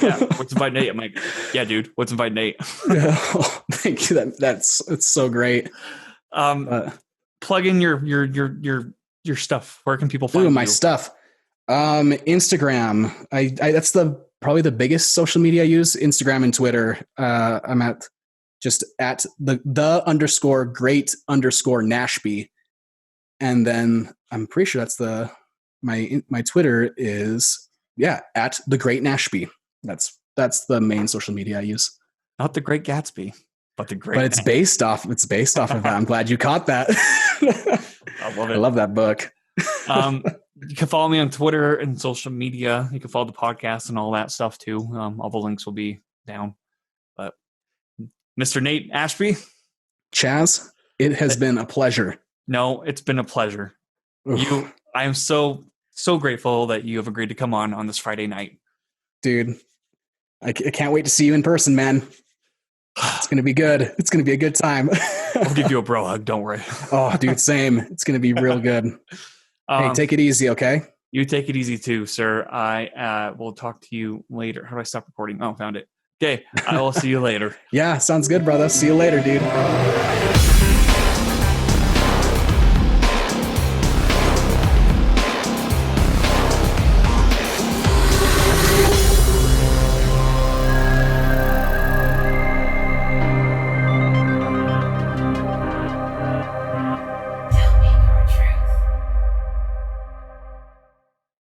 Yeah, let's invite Nate. I'm like, yeah, dude, let's invite Nate. Yeah. Oh, thank you. It's so great. Plug in your stuff. Where can people find you? My stuff? Instagram. That's probably the biggest social media I use. Instagram and Twitter. I'm at the underscore great underscore Nashby. And then I'm pretty sure that's my Twitter is at the Great Nashby. That's the main social media I use. Not the Great Gatsby, but the Great. But it's based off of that. I'm glad you caught that. I love it. I love that book. You can follow me on Twitter and social media. You can follow the podcast and all that stuff too. All the links will be down. But Mr. Nate Ashby, Chaz, it has been a pleasure. No, it's been a pleasure. I am so grateful that you have agreed to come on this Friday night. Dude, I can't wait to see you in person, man. It's going to be good. It's going to be a good time. I'll give you a bro hug. Don't worry. Oh, dude, same. It's going to be real good. Hey, take it easy, okay? You take it easy too, sir. I will talk to you later. How do I stop recording? Oh, found it. Okay, I will see you later. Yeah, sounds good, brother. See you later, dude.